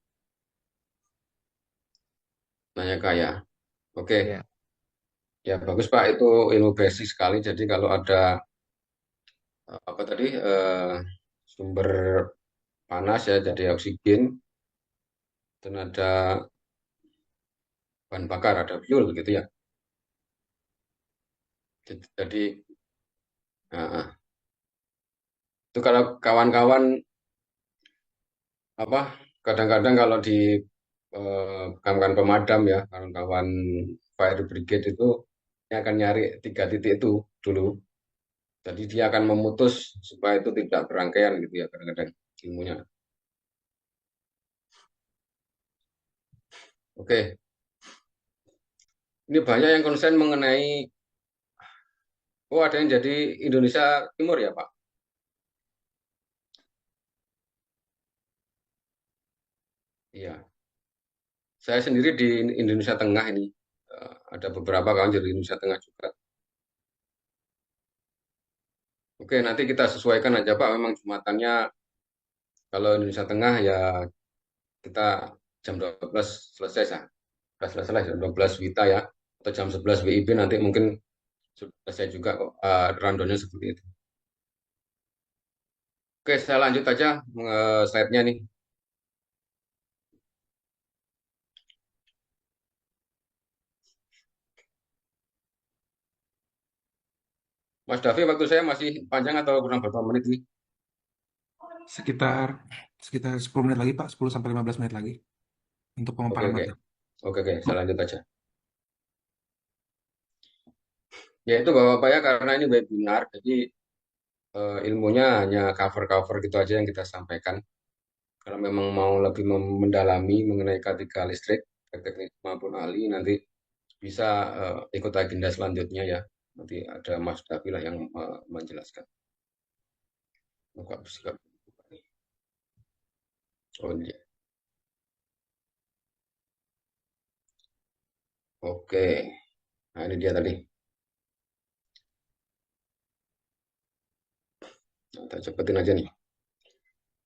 Nanya kaya. Oke, Ya. ya bagus Pak, itu ilmu basic sekali. Jadi kalau ada apa tadi sumber panas ya, jadi oksigen dan ada bahan bakar, ada fuel gitu ya. Jadi nah, itu kalau kawan-kawan apa kadang-kadang kalau di kawan-kawan pemadam ya, kawan-kawan fire brigade itu dia akan nyari 3 titik itu dulu. Jadi dia akan memutus supaya itu tidak berangkaian gitu ya kadang-kadang ilmunya. Oke, ini banyak yang konsen mengenai ada yang jadi Indonesia Timur ya Pak? Iya. Saya sendiri di Indonesia Tengah ini ada beberapa kawan jadi Indonesia Tengah juga. Oke, nanti kita sesuaikan aja Pak. Memang Jumatannya kalau Indonesia Tengah ya kita jam 12 selesai sah. Sudah selesai lah, jam 12 WITA ya. Atau jam 11 WIB nanti mungkin sudah selesai juga kok rundownnya seperti itu. Oke, saya lanjut aja slide-nya nih. Mas Davi, waktu saya masih panjang atau kurang berapa menit nih? Sekitar sekitar 10 menit lagi Pak, 10 sampai 15 menit lagi untuk Oke, pemaparan oke. materi. Oke, saya lanjut aja. Ya itu Bapak-Bapak ya, karena ini webinar, jadi ilmunya hanya cover-cover gitu aja yang kita sampaikan. Kalau memang mau lebih mendalami mengenai K3 listrik, baik teknik maupun ahli, nanti bisa ikut agenda selanjutnya ya. Nanti ada Mas Davi lah yang menjelaskan. Buka, buka. Oh iya. Oke, nah ini dia tadi. Nah, kita cepetin aja nih.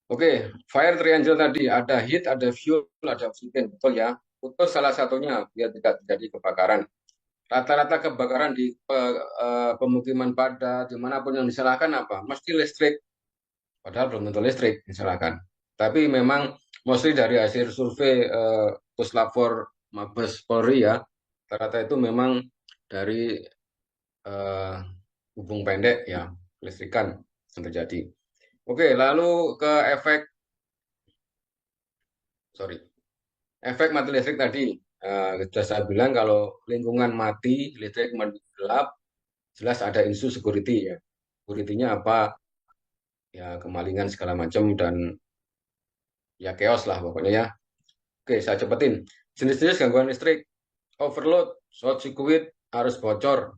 Oke, fire triangle tadi ada heat, ada fuel, ada oksigen, betul ya. Putus salah satunya biar tidak terjadi kebakaran. Rata-rata kebakaran di pemukiman padat, dimanapun yang disalahkan apa? Mesti listrik, padahal belum tentu listrik disalahkan. Tapi memang mostly dari hasil survei Puslapor Mabes Polri ya, rata-rata itu memang dari eh, hubung pendek ya, listrikan yang terjadi. Oke, lalu ke sorry, efek mati listrik tadi. Sudah saya bilang kalau lingkungan mati, listrik gelap, jelas ada isu security ya. Security-nya apa? ya kemalingan segala macam dan ya chaos lah pokoknya ya. Oke, saya cepetin. Jenis-jenis gangguan listrik: overload, short circuit, arus bocor.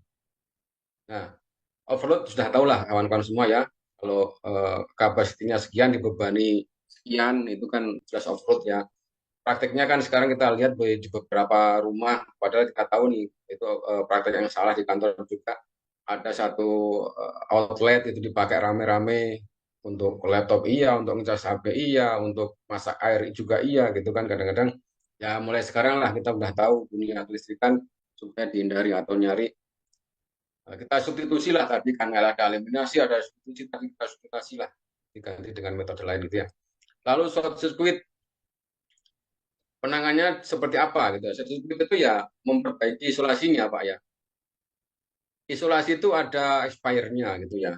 Nah, overload sudah tahu lah kawan-kawan semua ya. Kalau kapasitinya sekian dibebani sekian, itu kan jelas overload ya. Prakteknya kan sekarang kita lihat di beberapa rumah, padahal kita tahu nih itu praktek yang salah di kantor juga. Ada satu outlet itu dipakai rame-rame untuk laptop iya, untuk ngecas HP iya, untuk masak air juga iya gitu kan. Kadang-kadang ya mulai sekarang lah kita udah tahu dunia kelistrikan supaya dihindari atau nyari. Kita substitusi lah tadi kan ada eliminasi, ada substitusi, tadi kita substitusi lah diganti dengan metode lain gitu ya. Lalu short circuit penanganannya seperti apa gitu. Short circuit itu ya memperbaiki isolasinya Pak ya. Isolasi itu ada expire-nya gitu ya.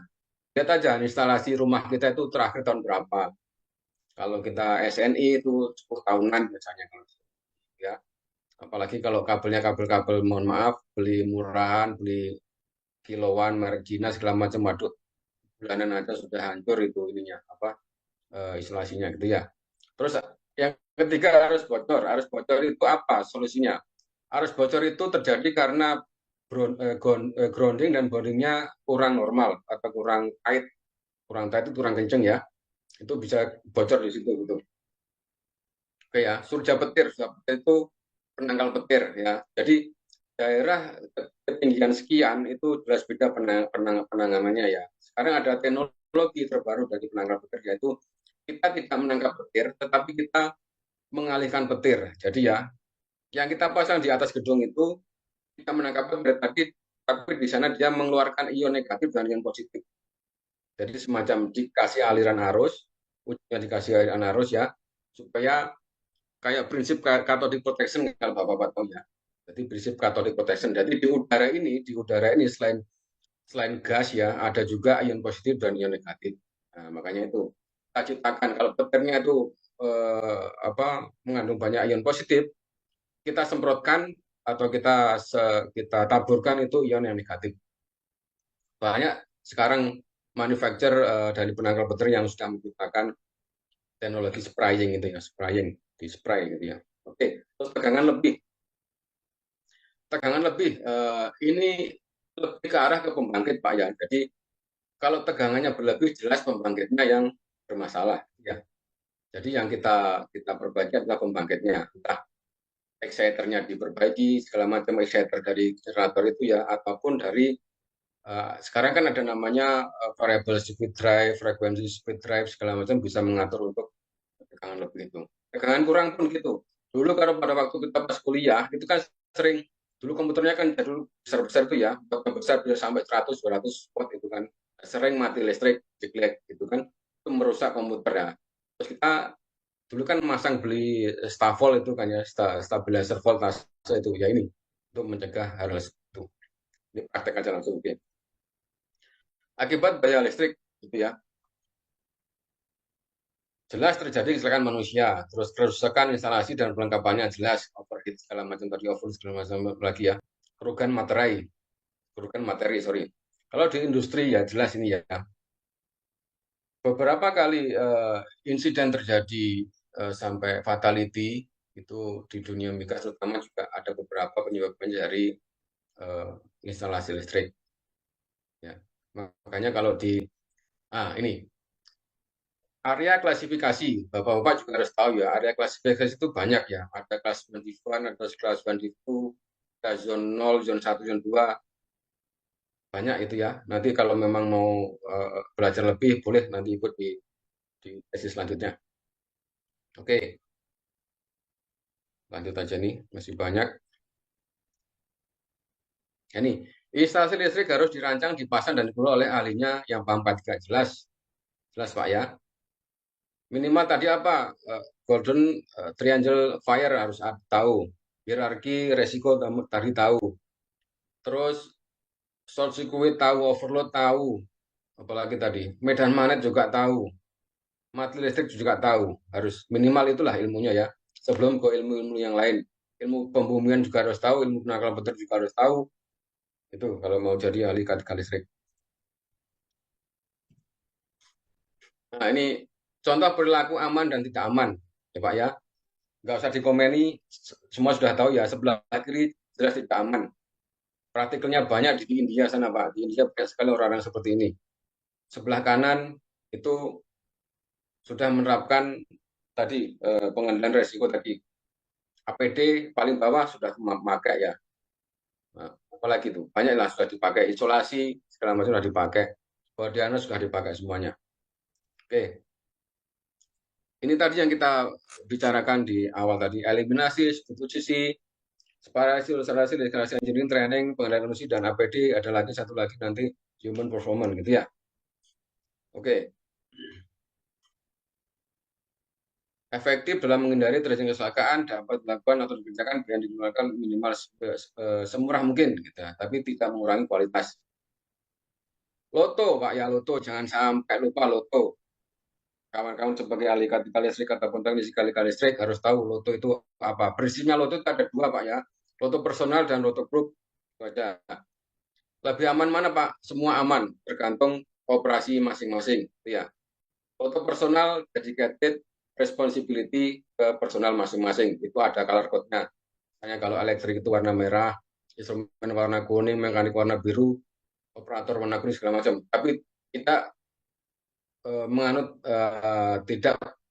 Lihat aja instalasi rumah kita itu terakhir tahun berapa. Kalau kita SNI itu 10 tahunan biasanya kalau ya. Apalagi kalau kabelnya kabel-kabel mohon maaf beli murahan, beli kiloan merek Cina segala macam, waduh bulanan aja sudah hancur itu ininya apa isolasinya gitu ya. Terus yang ketiga arus bocor. Arus bocor itu apa solusinya? Arus bocor itu terjadi karena grounding dan bondingnya kurang normal atau kurang tight itu kurang kenceng ya. Itu bisa bocor di situ gitu. Oke ya, surja petir itu penangkal petir ya. Jadi daerah ketinggian sekian itu jelas beda penanganannya ya. Sekarang ada teknologi terbaru dari penangkal petir yaitu kita tidak menangkap petir, tetapi kita mengalihkan petir. Jadi ya, yang kita pasang di atas gedung itu kita menangkap petir, tapi di sana dia mengeluarkan ion negatif dan ion positif. Jadi semacam dikasih aliran arus, ujungnya dikasih aliran arus ya, supaya kayak prinsip cathodic protection kalau bapak-bapak tahu ya. Jadi prinsip cathodic protection. Jadi di udara ini selain gas ya, ada juga ion positif dan ion negatif. Nah, makanya itu kita ciptakan kalau petirnya itu mengandung banyak ion positif, kita semprotkan atau kita taburkan itu ion yang negatif. Banyak sekarang manufacturer dari penangkal petir yang sudah menciptakan teknologi spraying itu ya, spraying di spray gitu ya. Oke, terus tegangan lebih ini lebih ke arah ke pembangkit Pak ya. Jadi kalau tegangannya berlebih jelas pembangkitnya yang bermasalah ya. Jadi yang kita perbaiki adalah pembangkitnya, entah exciternya diperbaiki, segala macam exciter dari generator itu ya, ataupun dari sekarang kan ada namanya variable speed drive, frekuensi speed drive, segala macam bisa mengatur untuk tegangan lebih itu. Tegangan kurang pun gitu. Dulu kalau pada waktu kita pas kuliah, itu kan sering, dulu komputernya kan dulu besar-besar itu ya, besar bisa sampai 100-200 watt itu kan. Sering mati listrik, jeglek gitu kan, itu merusak komputer ya. Terus kita dulu kan masang beli stafol itu kan ya, stabilizer voltase itu ya ini untuk mencegah hal itu. Ini praktek aja langsung. Oke. Akibat bahaya listrik gitu ya. Jelas terjadi kecelakaan manusia, terus kerusakan instalasi dan perlengkapannya jelas, overheat segala macam tadi, overload segala macam lagi ya. Kerugian materi, sorry. Kalau di industri ya jelas ini ya. Beberapa kali insiden terjadi sampai fatality itu di dunia migas terutama juga ada beberapa penyebabnya dari instalasi listrik. Ya. Makanya kalau ini area klasifikasi, Bapak-Bapak juga harus tahu ya, area klasifikasi itu banyak ya. Ada kelas 1, ada kelas 1, ada zone 0, zone 1, zone 2. Banyak itu ya. Nanti kalau memang mau belajar lebih, boleh nanti ikut di sesi selanjutnya. Oke, lanjut aja nih, masih banyak. Ini, instalasi listrik harus dirancang, dipasang, dan dikelola oleh ahlinya yang paham Pak. Jelas, jelas Pak ya. Minimal tadi apa? Golden triangle fire harus tahu. Hierarki resiko tadi tahu. Terus short circuit tahu, overload tahu. Apalagi tadi, medan magnet juga tahu. Mati listrik juga tahu. Harus minimal itulah ilmunya ya. Sebelum ke ilmu-ilmu yang lain. Ilmu pembumian juga harus tahu, ilmu penangkal petir juga harus tahu. Itu kalau mau jadi ahli listrik. Nah, ini contoh perilaku aman dan tidak aman, ya Pak ya. Nggak usah dikomeni, semua sudah tahu ya, sebelah kiri jelas tidak aman. Praktikalnya banyak di India sana Pak. Di India banyak sekali orang-orang seperti ini. Sebelah kanan itu sudah menerapkan tadi pengendalian resiko tadi. APD paling bawah sudah memakai ya. Nah, apalagi itu banyaklah sudah dipakai, isolasi segala macam sudah dipakai, Guardiana sudah dipakai semuanya. Oke, ini tadi yang kita bicarakan di awal tadi, eliminasi, substitusi, separasi, ilustrasi, deklarasi engineering, training, pengendalian emosi, dan APD. Ada lagi satu lagi nanti human performance gitu ya. Oke, efektif dalam menghindari terjadinya kecelakaan dapat dilakukan atau dikerjakan dengan digunakan minimal semurah mungkin gitu ya, tapi tidak mengurangi kualitas. Loto Pak ya, loto jangan sampai lupa loto. Kawan-kawan sebagai ahli katika listrik ataupun teknisi katika listrik harus tahu loto itu apa. Prinsipnya loto itu ada dua Pak ya, loto personal dan loto grup. Itu aja. Lebih aman mana Pak? Semua aman, tergantung operasi masing-masing. Ya. Loto personal dedicated responsibility ke personal masing-masing. Itu ada color code-nya. Hanya kalau elektrik itu warna merah, instrumen warna kuning, mekanik warna biru, operator warna kuning segala macam. Tapi kita menganut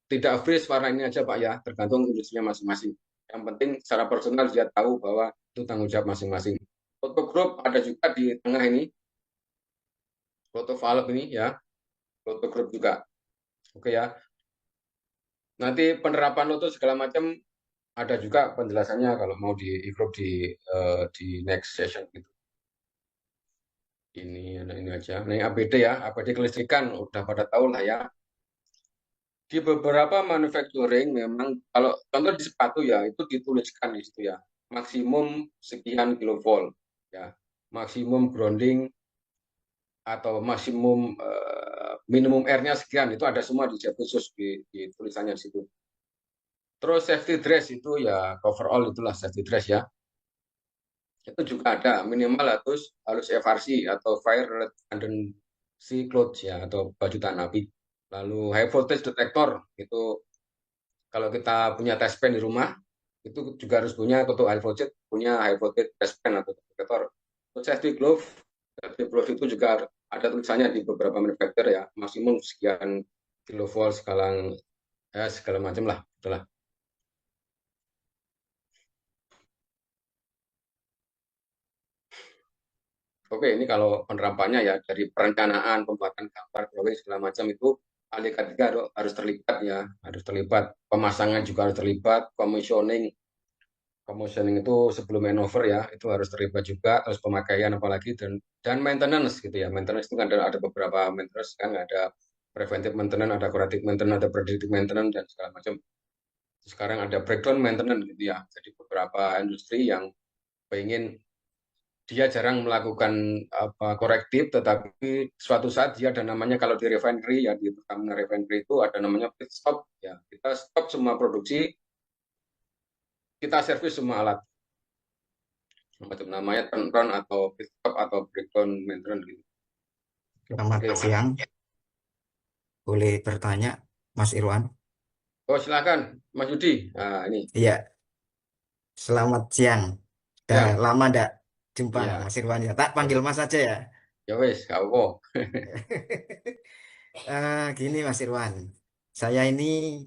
tidak freeze warna ini aja Pak ya, tergantung industrinya masing-masing. Yang penting secara personal dia tahu bahwa itu tanggung jawab masing-masing. Foto group ada juga di tengah ini, foto valve ini ya, foto group juga. Oke ya. Nanti penerapan loto segala macam ada juga penjelasannya kalau mau di group di next session gitu. Ini aja. Nah, APD ya, APD kelistrikan udah pada tahu lah ya. Di beberapa manufacturing memang kalau contoh di sepatu ya itu dituliskan di situ ya maksimum sekian kilovolt ya, maksimum grounding atau maksimum minimum R-nya sekian, itu ada semua di zat khusus di tulisannya di situ. Terus safety dress itu ya coverall, itulah safety dress ya, itu juga ada minimal harus FRC atau fire redundancy clothes ya, atau baju tahan api. Lalu high voltage detector itu kalau kita punya test pen di rumah itu juga harus punya, atau high voltage test pen atau detector. Safety glove itu juga ada tulisannya di beberapa manufaktur ya, maksimum sekian kilovolt segala macam lah, itulah. Oke, ini kalau penerapannya ya dari perencanaan, pembuatan gambar, drawing segala macam itu ahli K3 harus terlibat ya, harus terlibat. Pemasangan juga harus terlibat, commissioning itu sebelum handover ya, itu harus terlibat juga, terus pemakaian apalagi dan maintenance gitu ya. Maintenance itu kan ada beberapa maintenance kan, ada preventive maintenance, ada corrective maintenance, ada predictive maintenance dan segala macam. Sekarang ada breakdown maintenance gitu ya. Jadi beberapa industri yang pengen dia jarang melakukan korektif, tetapi suatu saat dia ada namanya, kalau di refinery ya, di Pertamina refinery itu ada namanya pit stop ya. Kita stop semua produksi, kita servis semua alat. Macam namanya turnaround atau pit stop atau breakdown maintenance gitu. Selamat Oke. siang, boleh bertanya, Mas Irwan? Oh silakan, Mas Yudi. Nah ini. Iya, selamat siang. Udah Ya, lama ndak jumpa, ya, Mas Irwan ya. Tak panggil Mas aja ya. ya wes, kak apa. Gini Mas Irwan, saya ini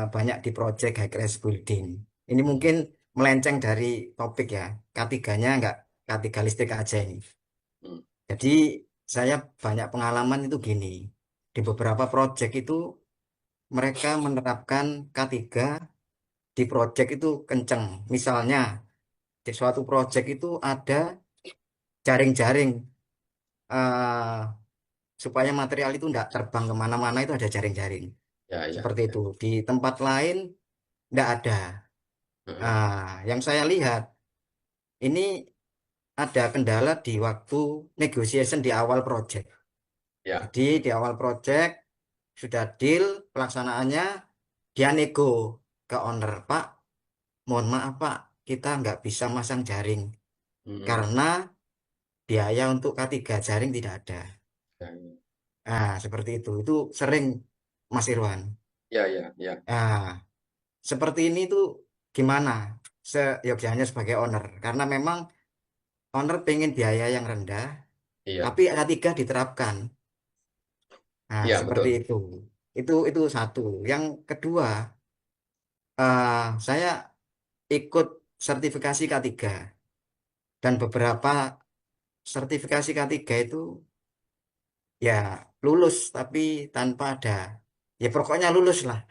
banyak di project high rise building. Ini mungkin melenceng dari topik ya. K3-nya nggak K3 listrik aja ini. Hmm. Jadi saya banyak pengalaman itu gini. Di beberapa project itu mereka menerapkan K3 di project itu kenceng. Misalnya di suatu project itu ada jaring-jaring eh, supaya material itu tidak terbang kemana-mana, itu ada jaring-jaring. Ya, ya, Seperti ya. itu. Di tempat lain tidak ada. Heeh. Yang saya lihat ini ada kendala di waktu negotiation di awal project. Ya. Jadi di awal project sudah deal pelaksanaannya, dia nego ke owner, Pak, mohon maaf Pak, kita nggak bisa masang jaring Hmm. karena biaya untuk K3 jaring tidak ada. Ya, ya. Seperti itu sering Mas Irwan. Ya, ya, ya. Nah, seperti ini tuh gimana seyogyanya sebagai owner? Karena memang owner pengen biaya yang rendah, Iya, tapi A3 diterapkan. Nah, iya seperti betul. itu. Itu satu. Yang kedua, saya ikut sertifikasi K3 dan beberapa sertifikasi K3 itu ya lulus tapi tanpa ada, ya pokoknya lulus lah.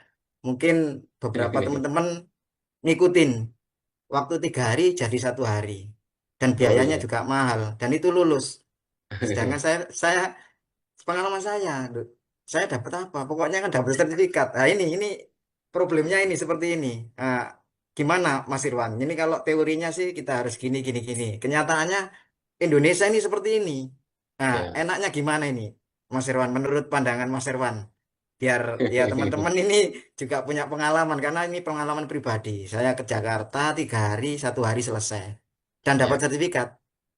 Mungkin beberapa teman-teman ngikutin waktu 3 hari jadi 1 hari dan Oh biayanya iya. juga mahal dan itu lulus. Sedangkan saya pengalaman saya dapat apa? Pokoknya kan dapat sertifikat. Nah ini problemnya ini seperti ini. Nah, gimana Mas Irwan? Ini kalau teorinya sih kita harus gini gini gini. Kenyataannya Indonesia ini seperti ini. Nah, Ya. enaknya gimana ini, Mas Irwan? Menurut pandangan Mas Irwan, biar ya teman-teman ini juga punya pengalaman karena ini pengalaman pribadi. Saya ke Jakarta 3 hari, 1 hari selesai dan dapat Ya, sertifikat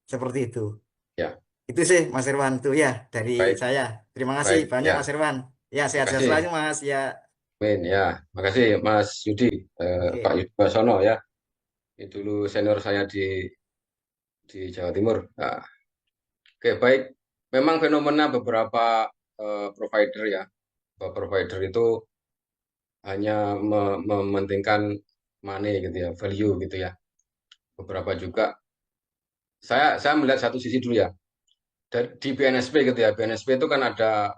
seperti itu. ya. Itu sih Mas Irwan tuh ya dari Baik, saya. Terima kasih baik. banyak Ya, Mas Irwan. Ya sehat-sehat selalu makasih. Mas ya. Amin. Ya, makasih Mas Yudi, Pak Oke. Yudi Basono ya. Ini dulu senior saya di Jawa Timur. Nah, oke, baik. Memang fenomena beberapa provider ya, beberapa provider itu hanya mementingkan money gitu ya, value gitu ya. Beberapa juga, saya melihat satu sisi dulu ya. Di BNSP gitu ya, BNSP itu kan ada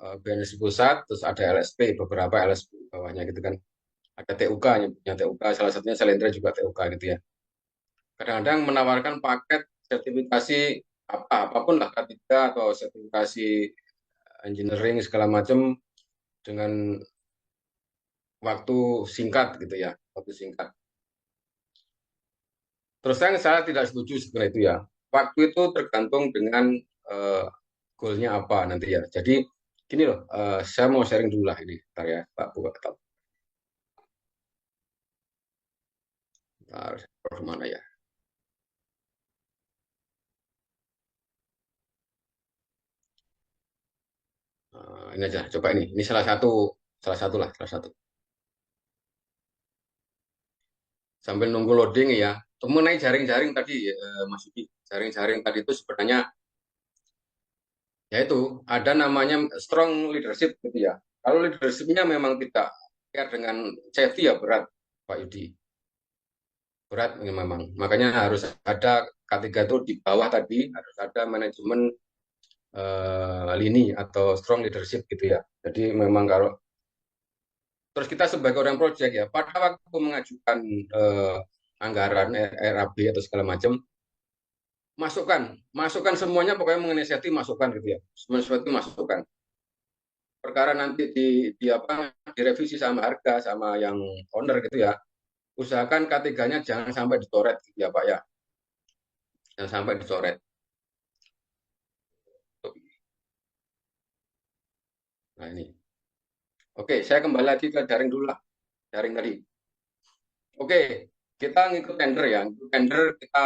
BNSP pusat, terus ada LSP, beberapa LSP bawahnya gitu kan. Ada TUK, yang TUK, salah satunya Selendra juga TUK gitu ya. Kadang-kadang menawarkan paket sertifikasi apapun lah K3 atau sertifikasi engineering segala macam dengan waktu singkat gitu ya, waktu singkat. Terus terang saya tidak setuju sebenarnya itu ya. Waktu itu tergantung dengan eh, goalnya apa nanti ya. Jadi gini loh, saya mau sharing dulu lah ini, bentar ya, Pak Buka. Bentar, mana ya? Ini aja, coba ini. Ini salah satu lah, salah satu. Sambil nunggu loading ya. Mengenai jaring-jaring tadi, Mas Yudi, jaring-jaring tadi itu sebenarnya yaitu ada namanya strong leadership gitu ya. Kalau leadershipnya memang tidak care dengan safety ya berat, Pak Yudi. Berat ini memang. Makanya harus ada K3 itu di bawah tadi, harus ada manajemen lini atau strong leadership gitu ya. Jadi memang kalau terus kita sebagai orang proyek ya, pada waktu mengajukan anggaran RAB atau segala macam, masukkan, masukkan semuanya pokoknya mengenai safety masukkan gitu ya. Semua sesuatu masukkan. Perkara nanti di apa direvisi sama harga sama yang owner gitu ya. Usahakan K3-nya jangan sampai dicoret gitu ya Pak ya. Jangan sampai dicoret. Nah ini. Oke, saya kembali lagi ke jaring dulu lah. Jaring tadi. Oke, kita ngikut tender ya. Ngikut tender kita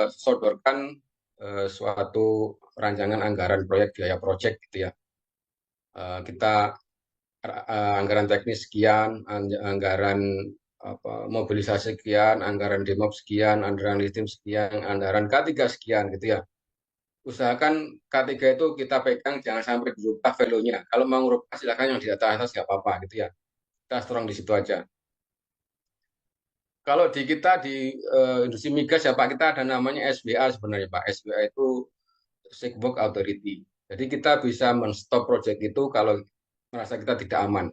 sodorkan suatu rancangan anggaran proyek biaya proyek gitu ya. Kita anggaran teknis sekian, anggaran apa, mobilisasi sekian, anggaran demop sekian, anggaran lithium sekian, anggaran K3 sekian gitu ya. Usahakan K3 itu kita pegang jangan sampai dirubah value-nya. Kalau mau merubah silakan yang di atas nggak apa-apa gitu ya. Kita strong di situ aja. Kalau di kita di industri migas ya Pak, kita ada namanya SBA sebenarnya Pak. SBA itu Safe Work Authority. Jadi kita bisa men-stop project itu kalau merasa kita tidak aman.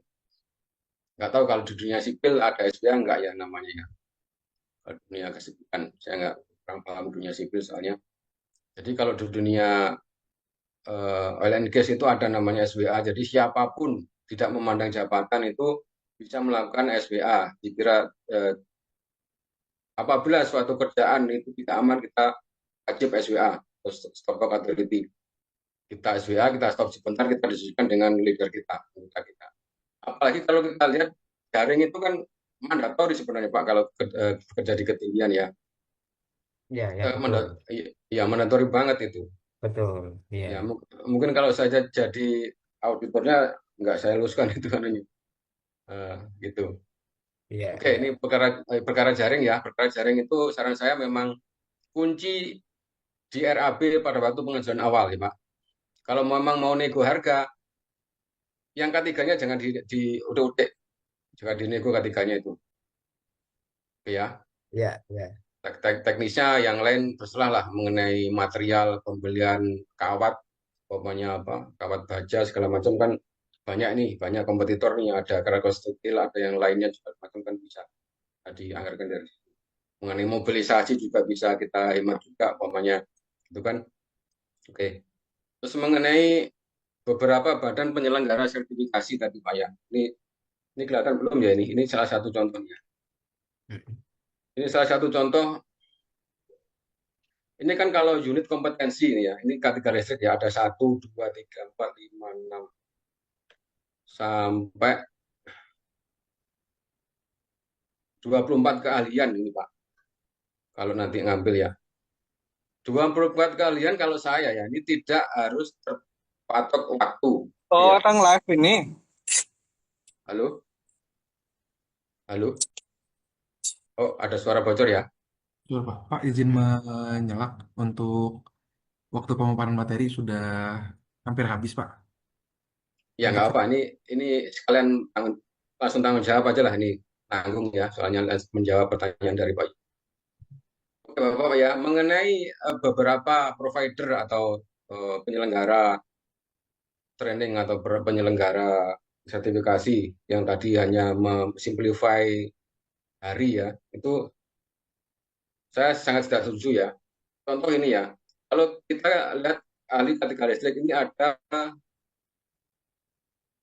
Nggak tahu kalau di dunia sipil ada SBA nggak ya namanya ya. Kalau dunia kesibukan, saya nggak kurang paham dunia sipil soalnya. Jadi kalau di dunia oil and gas itu ada namanya SBA. Jadi siapapun tidak memandang jabatan itu bisa melakukan SBA. Dikira apabila suatu kerjaan itu tidak aman, kita wajib SWA, stop work authority. Kita SWA, kita stop sebentar, kita diskusikan dengan leader kita. Apalagi kalau kita lihat jaring itu kan mandatori sebenarnya Pak, kalau kerja di ketinggian ya. Ya, ya betul. Ya mandatori banget itu. Betul. Ya Ya. mungkin kalau saya jadi auditornya nggak saya luluskan itu kan ini. Gitu. Iya, Oke, iya. ini perkara jaring ya. Perkara jaring itu saran saya memang kunci di RAB pada waktu pengajuan awal ya Pak. Kalau memang mau nego harga, yang ketiganya jangan di udah jangan dinego ketiganya itu. Oke ya. Iya, iya. Teknisnya yang lain terserah lah mengenai material pembelian kawat, pokoknya apa, kawat baja segala macam kan banyak nih, banyak kompetitor nih, ada Krakos Steel, ada yang lainnya juga macam kan bisa dianggarkan dari situ. Mengenai mobilisasi juga bisa kita hemat juga, pokoknya itu kan. Oke. Terus mengenai beberapa badan penyelenggara sertifikasi tadi Pak ya, ini kelihatan belum ya ini salah satu contohnya. Mm. Ini salah satu contoh. Ini kan kalau unit kompetensi ini ya, ini kategori listrik ya ada 1, 2, 3, 4, 5, 6 sampai 24 keahlian ini Pak. Kalau nanti ngambil ya. 24 keahlian kalau saya ya, ini tidak harus terpatok waktu. Oh, Ya. orang live ini. Halo? Halo? Oh, ada suara bocor ya? Betul, Pak. Pak, izin menyelak untuk waktu pemaparan materi sudah hampir habis, Pak. Ya Untuk nggak apa, ini sekalian langsung tanggung jawab aja lah ini tanggung ya, soalnya menjawab pertanyaan dari Pak. Oke, Bapak ya, mengenai beberapa provider atau penyelenggara training atau penyelenggara sertifikasi yang tadi hanya simplify hari ya, itu saya sangat tidak setuju ya. Contoh ini ya, kalau kita lihat ahli ketika listrik ini ada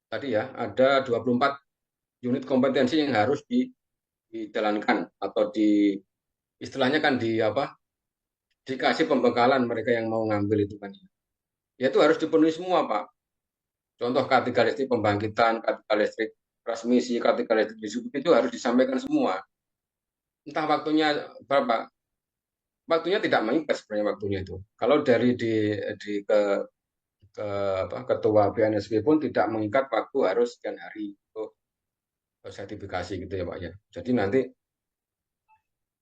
tadi ya, ada 24 unit kompetensi yang harus dijalankan atau istilahnya kan di apa dikasih pembekalan mereka yang mau ngambil itu kan ya itu harus dipenuhi semua Pak. Contoh K3 listrik pembangkitan, K3 listrik transmisi, K3 listrik distribusi itu harus disampaikan semua. Entah waktunya berapa, waktunya tidak mengikat sebenarnya waktunya itu. Kalau dari di ke apa, ketua BNSP pun tidak mengikat waktu harus sekian hari untuk sertifikasi gitu ya Pak ya. Jadi nanti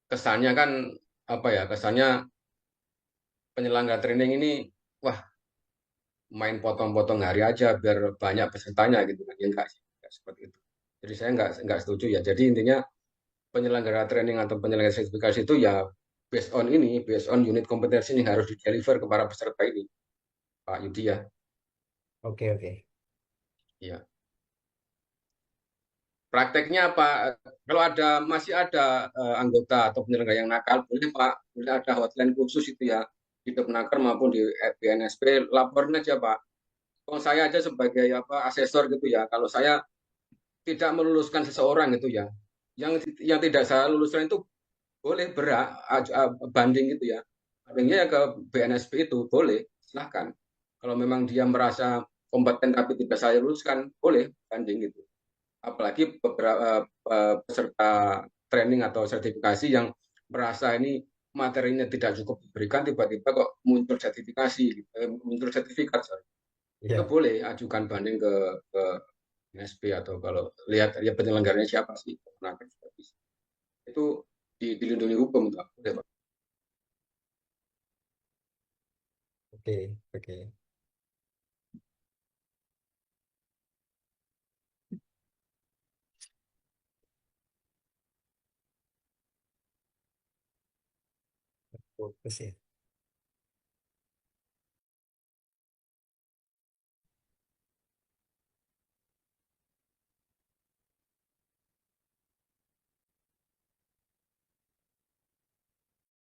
kesannya kan apa ya? Kesannya penyelenggara training ini wah main potong-potong hari aja biar banyak pesertanya gitu kan. Ya enggak sih, enggak seperti itu. Jadi saya enggak setuju ya. Jadi intinya penyelenggara training atau penyelenggara sertifikasi itu ya based on unit kompetensi yang harus di-deliver ke para peserta ini, Pak Yudi ya. Oke, oke. Iya. Prakteknya apa? Kalau masih ada anggota atau penyelenggara yang nakal, boleh Pak, boleh ada hotline khusus itu ya di Kepnaker maupun di BNSP, laporin aja Pak. Kalau saya aja sebagai apa asesor gitu ya, kalau saya tidak meluluskan seseorang gitu ya, yang tidak saya luluskan itu boleh banding gitu ya. Bandingnya ya ke BNSP itu boleh, silahkan. Kalau memang dia merasa kompeten tapi tidak saya luluskan, boleh banding gitu. Apalagi beberapa peserta training atau sertifikasi yang merasa ini materinya tidak cukup diberikan, tiba-tiba kok muncul sertifikasi, muncul sertifikat, sorry. Itu Iya, boleh ajukan banding ke NSP atau kalau lihat ya penyelenggaranya siapa sih, nah, itu dilindungi hukum tuh. Udah, Pak. oke, oke. Fokus ya.